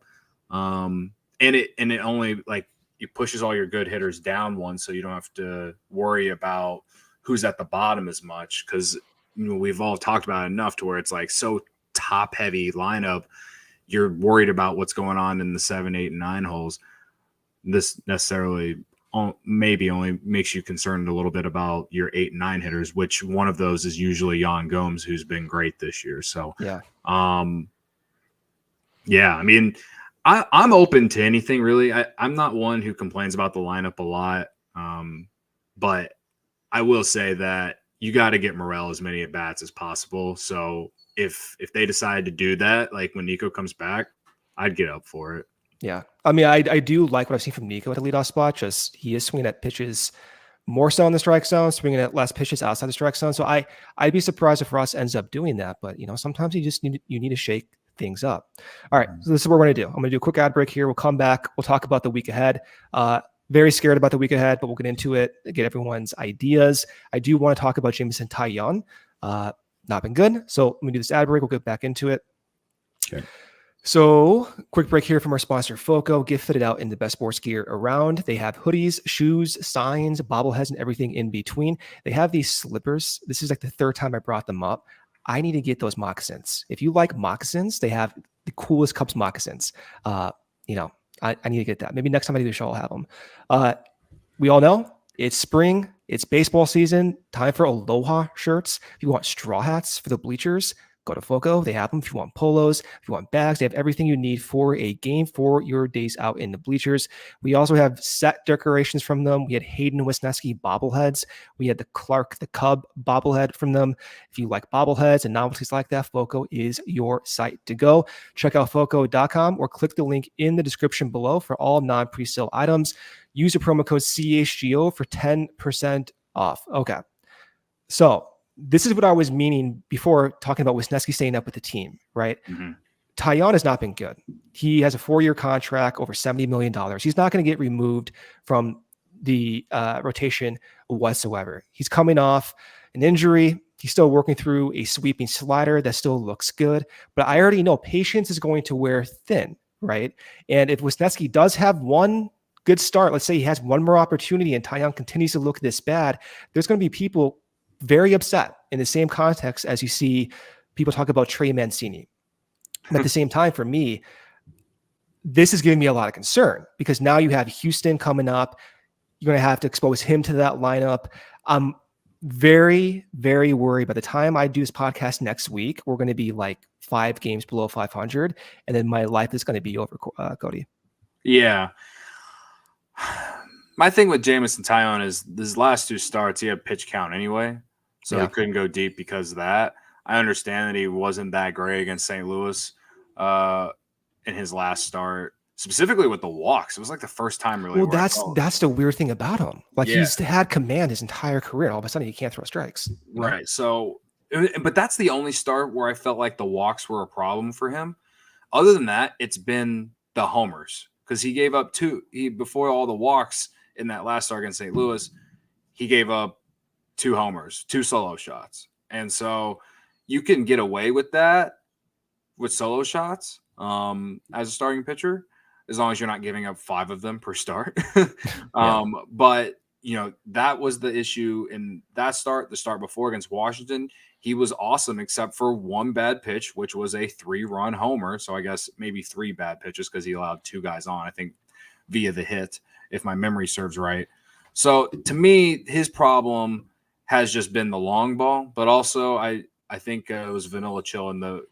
And it only like it pushes all your good hitters down one, so you don't have to worry about who's at the bottom as much, because we've all talked about it enough to where it's like so top heavy lineup. You're worried about what's going on in the 7, 8, and 9 holes. This necessarily maybe only makes you concerned a little bit about your 8 and 9 hitters, which one of those is usually Jan Gomes, who's been great this year. So, I mean, I'm open to anything really. I'm not one who complains about the lineup a lot, but I will say that you got to get Morel as many at bats as possible. So if they decide to do that, like when Nico comes back, I'd get up for it. Yeah. I mean, I do like what I've seen from Nico at the leadoff spot. Just he is swinging at pitches more so in the strike zone, swinging at less pitches outside the strike zone. So I'd be surprised if Ross ends up doing that. But, sometimes you need to shake things up. All right. So this is what we're going to do. I'm going to do a quick ad break here. We'll come back. We'll talk about the week ahead. Very scared about the week ahead, but we'll get into it, get everyone's ideas. I do want to talk about Jameson Taillon. Not been good. So let me do this ad break. We'll get back into it. Okay. So quick break here from our sponsor, FOCO. Get fitted out in the best sports gear around. They have hoodies, shoes, signs, bobbleheads, and everything in between. They have these slippers. This is like the third time I brought them up. I need to get those moccasins. If you like moccasins, they have the coolest Cubs moccasins. I need to get that. Maybe next time I do the show, I'll have them. We all know it's spring. It's baseball season. Time for Aloha shirts. If you want straw hats for the bleachers, go to FOCO. They have them. If you want polos, if you want bags, they have everything you need for a game for your days out in the bleachers. We also have set decorations from them. We had Hayden Wesneski bobbleheads. We had the Clark the Cub bobblehead from them. If you like bobbleheads and novelties like that, FOCO is your site to go. Check out FOCO.com or click the link in the description below for all non-presale items. Use the promo code CHGO for 10% off. Okay. So this is what I was meaning before talking about Wesneski staying up with the team, right? Mm-hmm. Taillon has not been good. He has a 4-year contract, over $70 million. He's not going to get removed from the rotation whatsoever. He's coming off an injury. He's still working through a sweeping slider that still looks good, but I already know patience is going to wear thin, right? And if Wesneski does have one good start, let's say he has one more opportunity and Taillon continues to look this bad, there's going to be people very upset in the same context as you see people talk about Trey Mancini. But at the same time, for me, this is giving me a lot of concern because now you have Houston coming up. You're going to have to expose him to that lineup. I'm very, very worried. By the time I do this podcast next week, we're going to be like 5 games below 500, and then my life is going to be over, Cody. Yeah. My thing with Jameson Taillon is his last 2 starts, he had pitch count anyway, so he couldn't go deep because of that. I understand that he wasn't that great against St. Louis in his last start, specifically with the walks. It was like the first time really. Well, that's the weird thing about him. Like he's had command his entire career. All of a sudden, he can't throw strikes. Right. So, but that's the only start where I felt like the walks were a problem for him. Other than that, it's been the homers because he gave up 2. Before all the walks in that last start against St. Louis, he gave up 2 homers, 2 solo shots, and so you can get away with that with solo shots as a starting pitcher, as long as you're not giving up 5 of them per start. But, that was the issue in that start, the start before against Washington. He was awesome except for 1 bad pitch, which was a 3-run homer. So I guess maybe 3 bad pitches because he allowed 2 guys on, I think, via the hit, if my memory serves right. So to me, his problem has just been the long ball, but also I think it was Vanilla Chill in the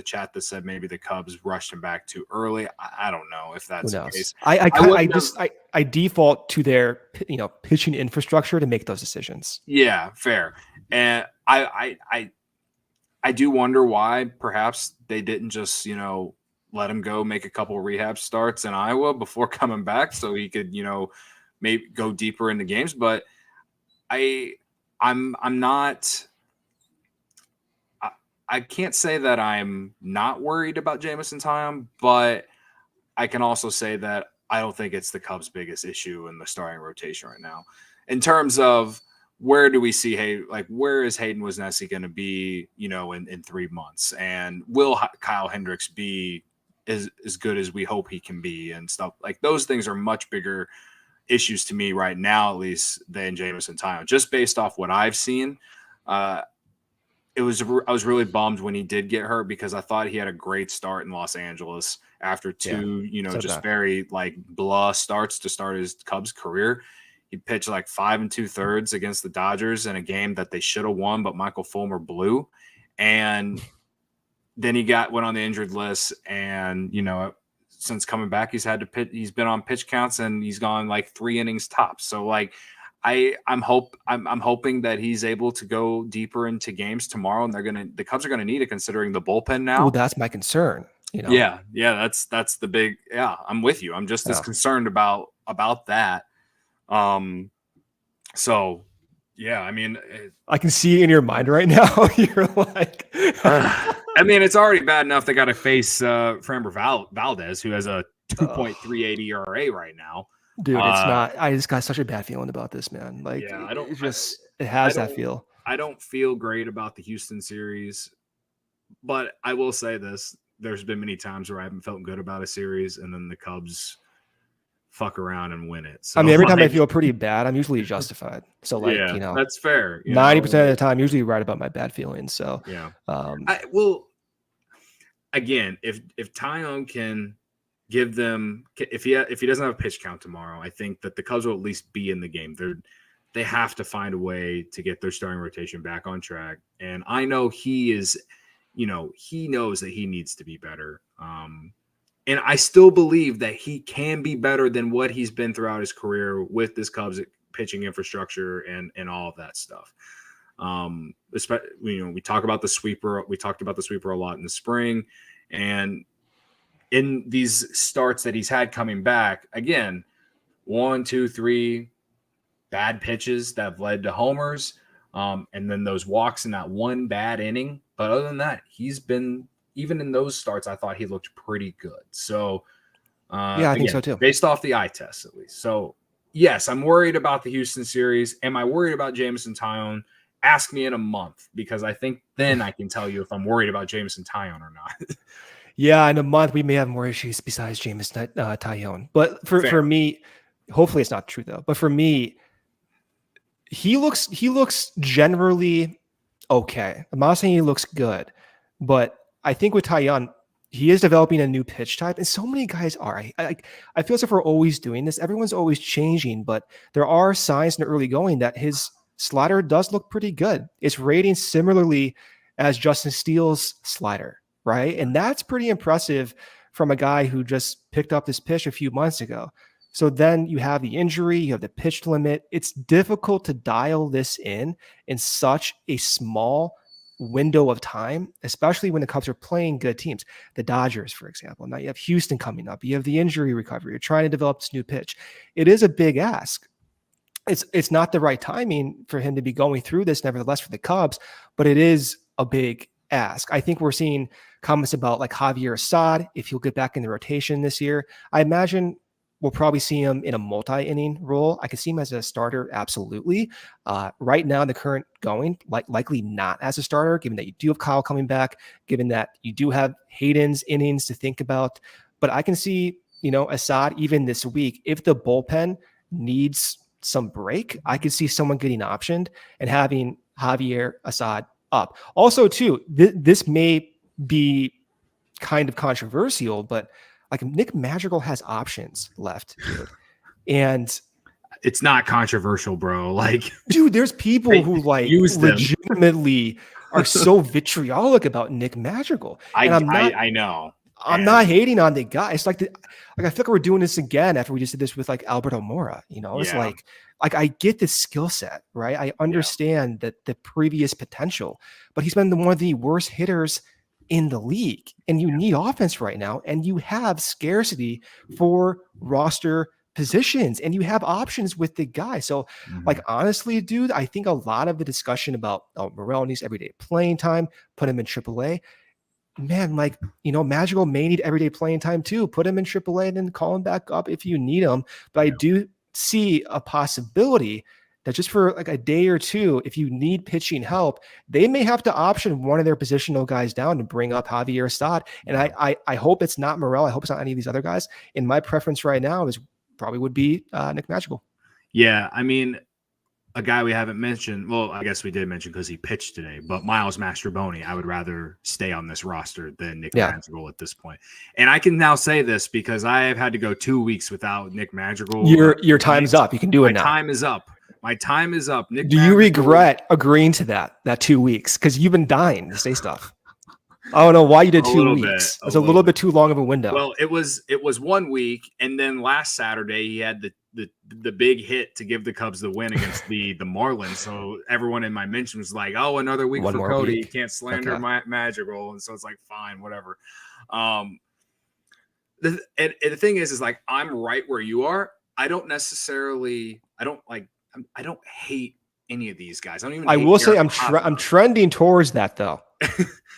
chat that said maybe the Cubs rushed him back too early. I don't know if that's the case. I default to their pitching infrastructure to make those decisions. Yeah, fair. And I do wonder why perhaps they didn't just let him go make a couple of rehab starts in Iowa before coming back so he could maybe go deeper into games. But I'm not. I can't say that I'm not worried about Jameson Taillon, but I can also say that I don't think it's the Cubs' biggest issue in the starting rotation right now. In terms of where do we see where is Hayden Wesneski going to be, in 3 months? And will Kyle Hendricks be as good as we hope he can be and stuff? Like those things are much bigger issues to me right now, at least, than Jameson Taillon. Just based off what I've seen, I was really bummed when he did get hurt because I thought he had a great start in Los Angeles after 2, very blah starts to start his Cubs career. He pitched 5 2/3 against the Dodgers in a game that they should have won, but Michael Fulmer blew. And then he went on the injured list, and since coming back, he's had to pitch. He's been on pitch counts, and he's gone 3 innings tops. So I'm hoping that he's able to go deeper into games tomorrow, and the Cubs are gonna need it considering the bullpen now. Well, that's my concern. Yeah, that's the big. Yeah, I'm with you. I'm just as concerned about that. So yeah, I mean, I can see in your mind right now. You're like, I mean, it's already bad enough they got to face Framber Valdez, who has a 2.38 ERA right now. Dude, it's not. I just got such a bad feeling about this, man. It has that feel. I don't feel great about the Houston series, but I will say this: there's been many times where I haven't felt good about a series, and then the Cubs fuck around and win it. So, every time I feel pretty bad, I'm usually justified. So, that's fair. 90% of the time, I'm usually right about my bad feelings. So, again, if Taillon can give them, if he doesn't have a pitch count tomorrow, I think that the Cubs will at least be in the game. They have to find a way to get their starting rotation back on track. And I know he is, he knows that he needs to be better. And I still believe that he can be better than what he's been throughout his career with this Cubs pitching infrastructure and all of that stuff. We talk about the sweeper. We talked about the sweeper a lot in the spring, and in these starts that he's had coming back, again, 1, 2, 3 bad pitches that have led to homers, and then those walks in that 1 bad inning. But other than that, he's been, even in those starts, I thought he looked pretty good. So, I think so too. Based off the eye test, at least. So, yes, I'm worried about the Houston series. Am I worried about Jameson Taillon? ask me in a month, because I think then I can tell you if I'm worried about Jameson Taillon or not. Yeah, in a month we may have more issues besides Jameson Taillon. But for me, hopefully it's not true though. But for me, he looks generally okay. I'm not saying he looks good, but I think with Taillon, he is developing a new pitch type, and so many guys are. I feel as if we're always doing this. Everyone's always changing, but there are signs in the early going that his slider does look pretty good. It's rating similarly as Justin Steele's slider, right? And that's pretty impressive from a guy who just picked up this pitch a few months ago. So then you have the injury, you have the pitch limit. It's difficult to dial this in such a small window of time, especially when the Cubs are playing good teams. The Dodgers, for example. Now you have Houston coming up. You have the injury recovery. You're trying to develop this new pitch. It is a big ask. It's not the right timing for him to be going through this, nevertheless, for the Cubs, but it is a big ask. I think we're seeing comments about like Javier Assad, if he'll get back in the rotation this year. I imagine we'll probably see him in a multi-inning role. I could see him as a starter, absolutely. Right now, in the current going, likely not as a starter, given that you do have Kyle coming back, given that you do have Hayden's innings to think about. But I can see, Assad even this week, if the bullpen needs some break, I could see someone getting optioned and having Javier Assad up. Also, too, this may be kind of controversial, but like Nick Madrigal has options left, dude. And it's not controversial, bro. Like, dude, there's people who like legitimately are so vitriolic about Nick Madrigal. And I know. I'm not hating on the guy. It's like I feel like we're doing this again after we just did this with like Alberto Mora. It's like I get the skill set, right? I understand that the previous potential, but he's been one of the worst hitters in the league, and you need offense right now, and you have scarcity for roster positions, and you have options with the guy. So like, honestly, dude, I think a lot of the discussion about Morel needs everyday playing time, put him in AAA, man, like, Madrigal may need everyday playing time too. Put him in AAA and then call him back up if you need him. But I do see a possibility that just for like a day or two, if you need pitching help, they may have to option one of their positional guys down to bring up Javier Assad. And I hope it's not Morel. I hope it's not any of these other guys. And my preference right now probably would be Nick Madrigal. Yeah, I mean, a guy we haven't mentioned, well, I guess we did mention because he pitched today, but Miles Mastroboni, I would rather stay on this roster than Nick Madrigal at this point. And I can now say this because I have had to go 2 weeks without Nick Madrigal. Your time's up. You can do it now. My time is up. My time is up. Do you regret agreeing to that 2 weeks? Because you've been dying to say stuff. I don't know why you did 2 weeks. It's a little bit too long of a window. Well, it was 1 week, and then last Saturday he had the big hit to give the Cubs the win against the Marlins. So everyone in my mention was like, "Oh, another week for Cody. You can't slander Madrigal." And so it's like, fine, whatever. The thing is like, I'm right where you are. I don't hate any of these guys. I will say I'm trending towards that though.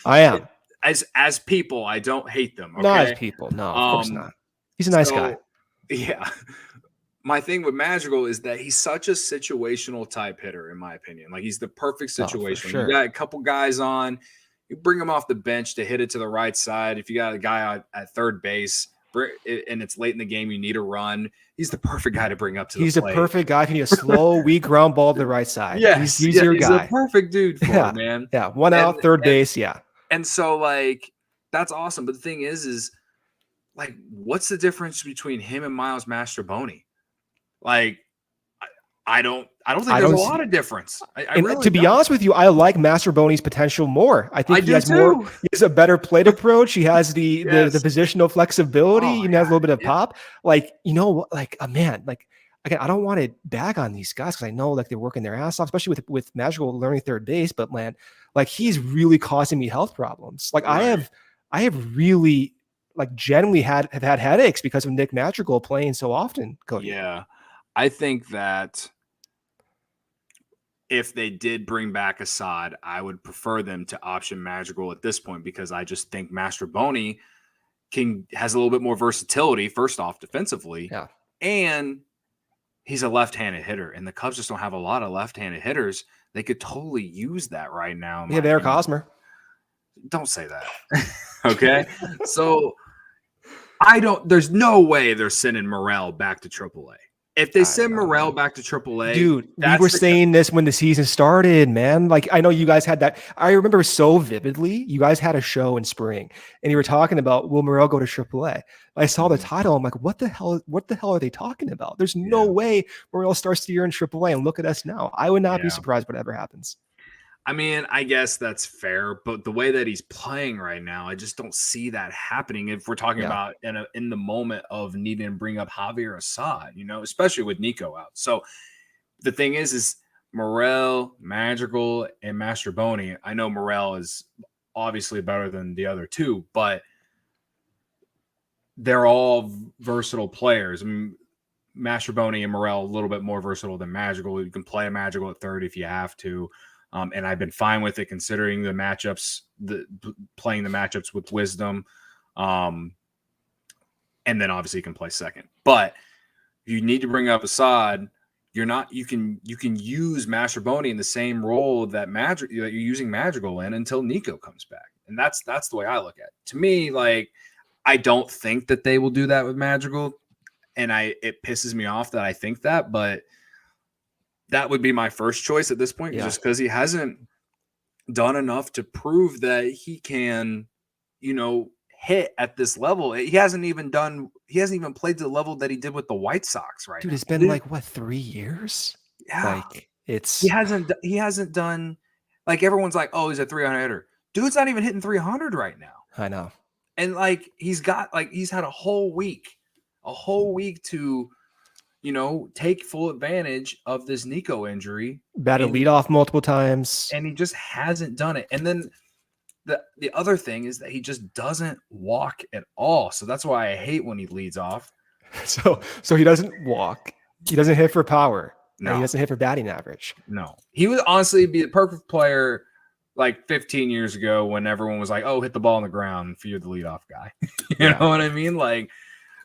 I am. As people, I don't hate them. Okay? Not as people. No, of course not. He's a nice guy. Yeah. My thing with Madrigal is that he's such a situational type hitter, in my opinion. Like, he's the perfect situation. Sure. You got a couple guys on, you bring him off the bench to hit it to the right side. If you got a guy at third base and it's late in the game, you need a run, he's the perfect guy to bring up to the plate. He's a perfect guy if you need a slow, weak ground ball to the right side. Yes, he's your guy. He's a perfect dude for it, man. Yeah, one out, third base, yeah. And so, like, that's awesome. But the thing is like, what's the difference between him and Miles Mastroboni? Like, I don't think there's a lot of difference. To be honest with you, I like Mastroboni's potential more. I think he has more. He has a better plate approach. He has the positional flexibility. He has a little bit of pop. Like, man, like, again, I don't want to bag on these guys because I know like they're working their ass off, especially with Madrigal learning third base. But man, like, he's really causing me health problems. Like, I have really like genuinely have had headaches because of Nick Madrigal playing so often, Cody. Yeah. I think that if they did bring back Assad, I would prefer them to option Madrigal at this point, because I just think Mastroboni has a little bit more versatility, first off, defensively. Yeah. And he's a left-handed hitter, and the Cubs just don't have a lot of left-handed hitters. They could totally use that right now. Yeah, Eric Hosmer. Don't say that. Okay. So there's no way they're sending Morel back to AAA. If they send Morel back to AAA, dude, we were saying this when the season started, man. Like, I know you guys had that. I remember so vividly. You guys had a show in spring, and you were talking about, will Morel go to AAA? I saw the title. I'm like, what the hell? What the hell are they talking about? There's no way Morel starts the year in AAA, and look at us now. I would not be surprised whatever happens. I mean, I guess that's fair, but the way that he's playing right now, I just don't see that happening if we're talking about in the moment of needing to bring up Javier Assad, especially with Nico out. So the thing is Morel, Madrigal, and Mastrobuoni. I know Morel is obviously better than the other two, but they're all versatile players. I mean, Mastrobuoni and Morel a little bit more versatile than Madrigal. You can play a Madrigal at third if you have to. And I've been fine with it considering the matchups, playing the matchups with Wisdom. And then obviously you can play second. But if you need to bring up Assad, you can use Mastrobuoni in the same role that you're using Madrigal in until Nico comes back. And that's the way I look at it. To me, like, I don't think that they will do that with Madrigal. And it pisses me off that I think that, but that would be my first choice at this point, just because he hasn't done enough to prove that he can, hit at this level. He hasn't even played to the level that he did with the White Sox, right? Dude, it's been like 3 years? Yeah. Like, he hasn't done, like, everyone's like, oh, he's a 300 hitter. Dude's not even hitting 300 right now. I know. And like, he's had a whole week to, take full advantage of this Nico injury. Batted leadoff multiple times. And he just hasn't done it. And then the other thing is that he just doesn't walk at all. So that's why I hate when he leads off. So he doesn't walk. He doesn't hit for power. No. He doesn't hit for batting average. No. He would honestly be the perfect player like 15 years ago when everyone was like, oh, hit the ball on the ground if you're the leadoff guy. You know what I mean? Like,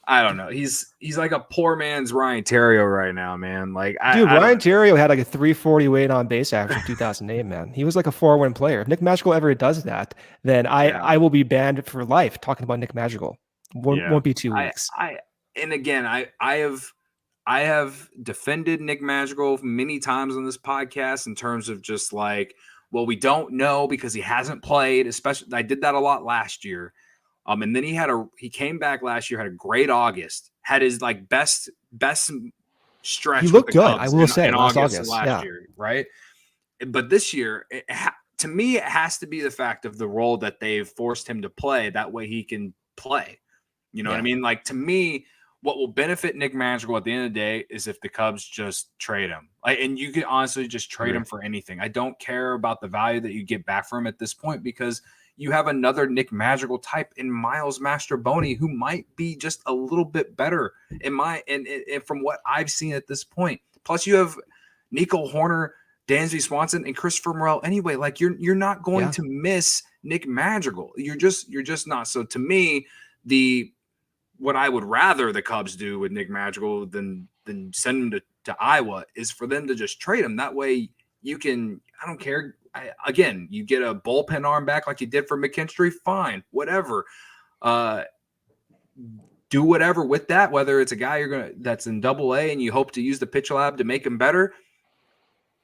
I don't know. He's like a poor man's Ryan Theriot right now, man. Like, Ryan Theriot had like a 340 weight on base average in 2008, man. He was like a 4-win player. If Nick Madrigal ever does that, then I will be banned for life talking about Nick Madrigal. Won't be 2 weeks. And again, I have defended Nick Madrigal many times on this podcast in terms of just like, well, we don't know because he hasn't played. Especially, I did that a lot last year. And then he came back last year, had a great August, had his like best stretch. He looked good, Cubs I will say, in August last year, right? But this year, to me, it has to be the fact of the role that they've forced him to play. That way he can play. You know what I mean? Like, to me, what will benefit Nick Madrigal at the end of the day is if the Cubs just trade him. Like, and you can honestly just trade him for anything. I don't care about the value that you get back from him at this point because you have another Nick Madrigal type in Miles Mastrobuoni who might be just a little bit better and from what I've seen at this point. Plus, you have Nico Horner, Dansby Swanson, and Christopher Morel. Anyway, like you're not going to miss Nick Madrigal. You're just not. So to me, what I would rather the Cubs do with Nick Madrigal than send him to Iowa is for them to just trade him. That way you can. I don't care. Again, you get a bullpen arm back like you did for McKinstry, fine, whatever. Do whatever with that, whether it's a guy that's in Double-A and you hope to use the pitch lab to make him better.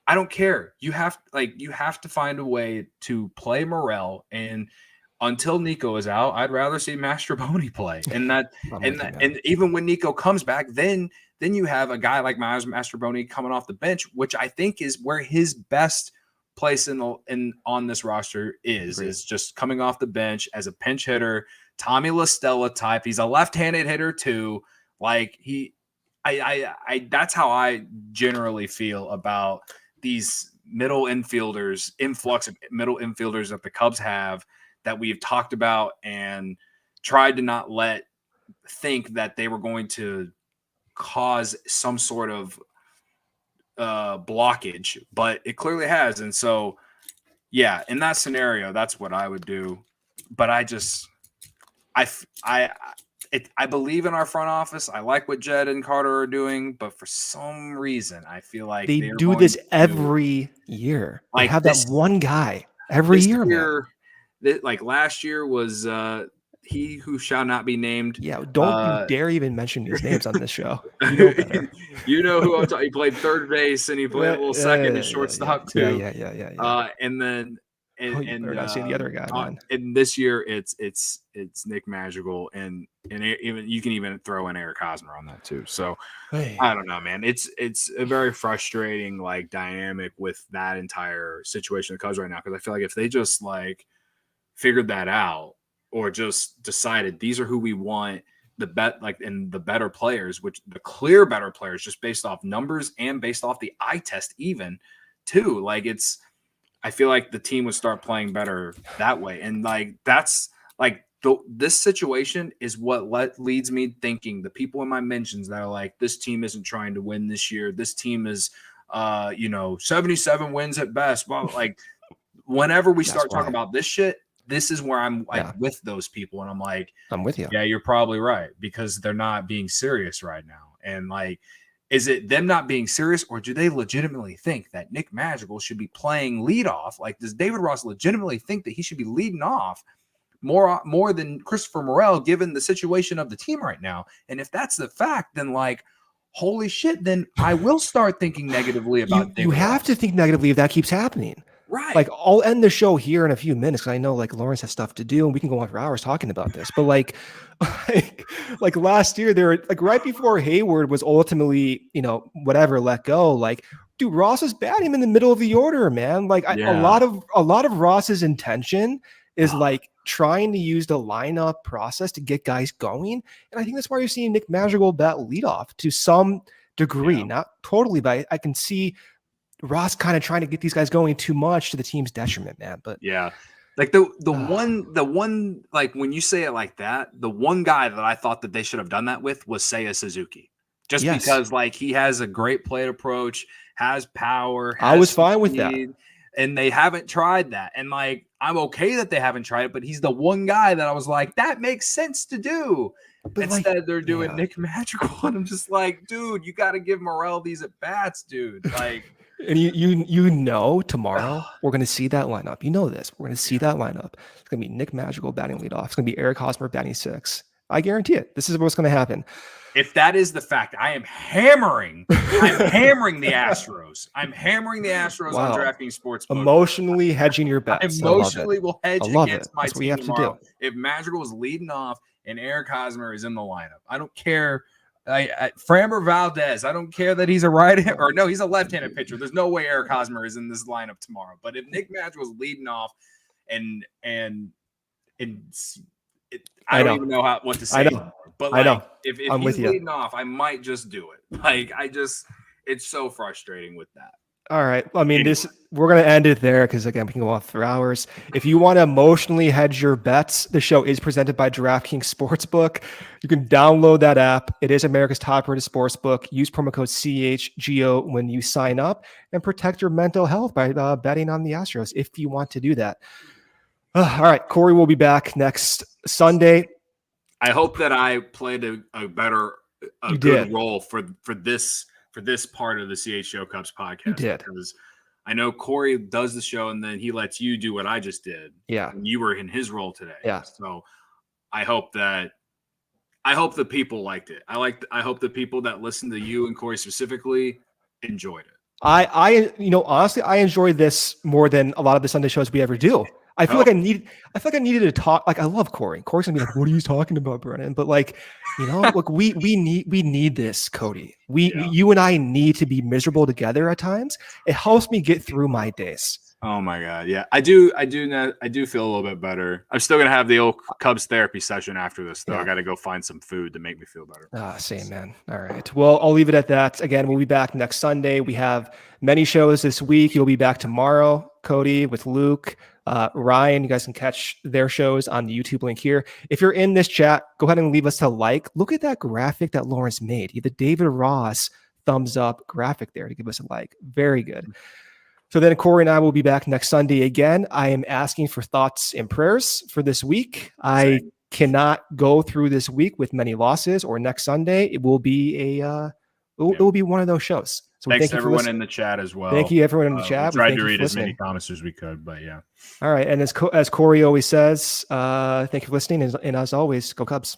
I don't care. You have to find a way to play Morel, and until Nico is out, I'd rather see Mastrobuoni play. And even when Nico comes back, then you have a guy like Mastrobuoni coming off the bench, which I think is where his best place on this roster is just coming off the bench as a pinch hitter, Tommy La Stella type. He's a left-handed hitter too. Like that's how I generally feel about these influx of middle infielders that the Cubs have that we've talked about and tried to not think that they were going to cause some sort of blockage, but it clearly has. And so, yeah, in that scenario, that's what I would do. But I believe in our front office. I like what Jed and Carter are doing, but for some reason, I feel like they do this every year. They have that one guy every year, man. Like last year was he who shall not be named. Yeah, don't you dare even mention these names on this show. You know better. You know who I'm talking. He played third base and he played a little second and shortstop too. Yeah. And then we're not seeing the other guy, man. And this year it's Nick Madrigal and even you can even throw in Eric Hosmer on that too. So I don't know, man. It's a very frustrating like dynamic with that entire situation of the Cubs right now, because I feel like if they just like figured that out or just decided these are who we want, the better players, which the clear better players, just based off numbers and based off the eye test even too, like I feel like the team would start playing better that way. And like, that's like this situation is what leads me thinking the people in my mentions that are like, this team isn't trying to win this year. This team is, 77 wins at best. Well, like whenever we start talking about this shit, this is where I'm like with those people. And I'm like, I'm with you. Yeah, you're probably right, because they're not being serious right now. And like, is it them not being serious, or do they legitimately think that Nick Madrigal should be playing leadoff? Like, does David Ross legitimately think that he should be leading off more than Christopher Morel, given the situation of the team right now? And if that's the fact, then like, holy shit, then I will start thinking negatively about David You have Ross. to think negatively if that keeps happening. Right. Like, I'll end the show here in a few minutes because I know like Lawrence has stuff to do and we can go on for hours talking about this. But like last year, there were like right before Hayward was ultimately, let go. Like, dude, Ross is batting him in the middle of the order, man. Like a lot of Ross's intention is like trying to use the lineup process to get guys going. And I think that's why you're seeing Nick Madrigal bat leadoff to some degree, not totally, but I can see Ross kind of trying to get these guys going too much to the team's detriment, man. But yeah, like the one, like when you say it like that, the one guy that I thought that they should have done that with was Seiya Suzuki, just because like he has a great plate approach, has power. I was fine with that, and they haven't tried that. And like, I'm okay that they haven't tried it, but he's the one guy that I was like, that makes sense to do. But instead, they're doing Nick Madrigal, and I'm just like, dude, you got to give Morel these at bats, dude. Like. And tomorrow we're going to see that lineup. You know this. We're going to see that lineup. It's going to be Nick Madrigal batting leadoff. It's going to be Eric Hosmer batting 6. I guarantee it. This is what's going to happen. If that is the fact, I am hammering the Astros. I'm hammering the Astros on DraftKings Sportsbook. Emotionally hedging your bets. Emotionally will hedge against my That's team what you tomorrow. have to do. If Madrigal is leading off and Eric Hosmer is in the lineup, I don't care. Framber Valdez, I don't care that he's a he's a left-handed pitcher. There's no way Eric Hosmer is in this lineup tomorrow. But if Nick Madrigal's leading off, and I don't even know what to say. I know. But like, if he's leading off, I might just do it. Like it's so frustrating with that. All right. I mean, we're going to end it there because, again, we can go on for hours. If you want to emotionally hedge your bets, the show is presented by DraftKings Sportsbook. You can download that app. It is America's top-rated sportsbook. Use promo code CHGO when you sign up and protect your mental health by betting on the Astros if you want to do that. All right. Corey will be back next Sunday. I hope that I played a good role for this part of the CHGO Cubs podcast. You did. Because I know Corey does the show and then he lets you do what I just did. Yeah. And you were in his role today. Yeah. So I hope the people liked it. I hope the people that listened to you and Corey specifically enjoyed it. I honestly, I enjoy this more than a lot of the Sunday shows we ever do. I feel like I needed to talk. Like, I love Corey. Corey's gonna be like, "What are you talking about, Brennan?" But like, look, we need this, Cody. You and I need to be miserable together at times. It helps me get through my days. Oh my God. Yeah, I do feel a little bit better. I'm still going to have the old Cubs therapy session after this, though. Yeah. I got to go find some food to make me feel better. Same, man. All right. Well, I'll leave it at that. Again, we'll be back next Sunday. We have many shows this week. You'll be back tomorrow, Cody, with Luke, Ryan. You guys can catch their shows on the YouTube link here. If you're in this chat, go ahead and leave us a like. Look at that graphic that Lawrence made. He had the David Ross thumbs up graphic there to give us a like. Very good. So then Corey and I will be back next Sunday again. I am asking for thoughts and prayers for this week. I cannot go through this week with many losses, or next Sunday, it will be it will be one of those shows. So thanks thank you everyone in the chat as well. Thank you everyone in the chat. We tried to read as many comments as we could, but yeah. All right, and as Corey always says, thank you for listening, and as always, go Cubs.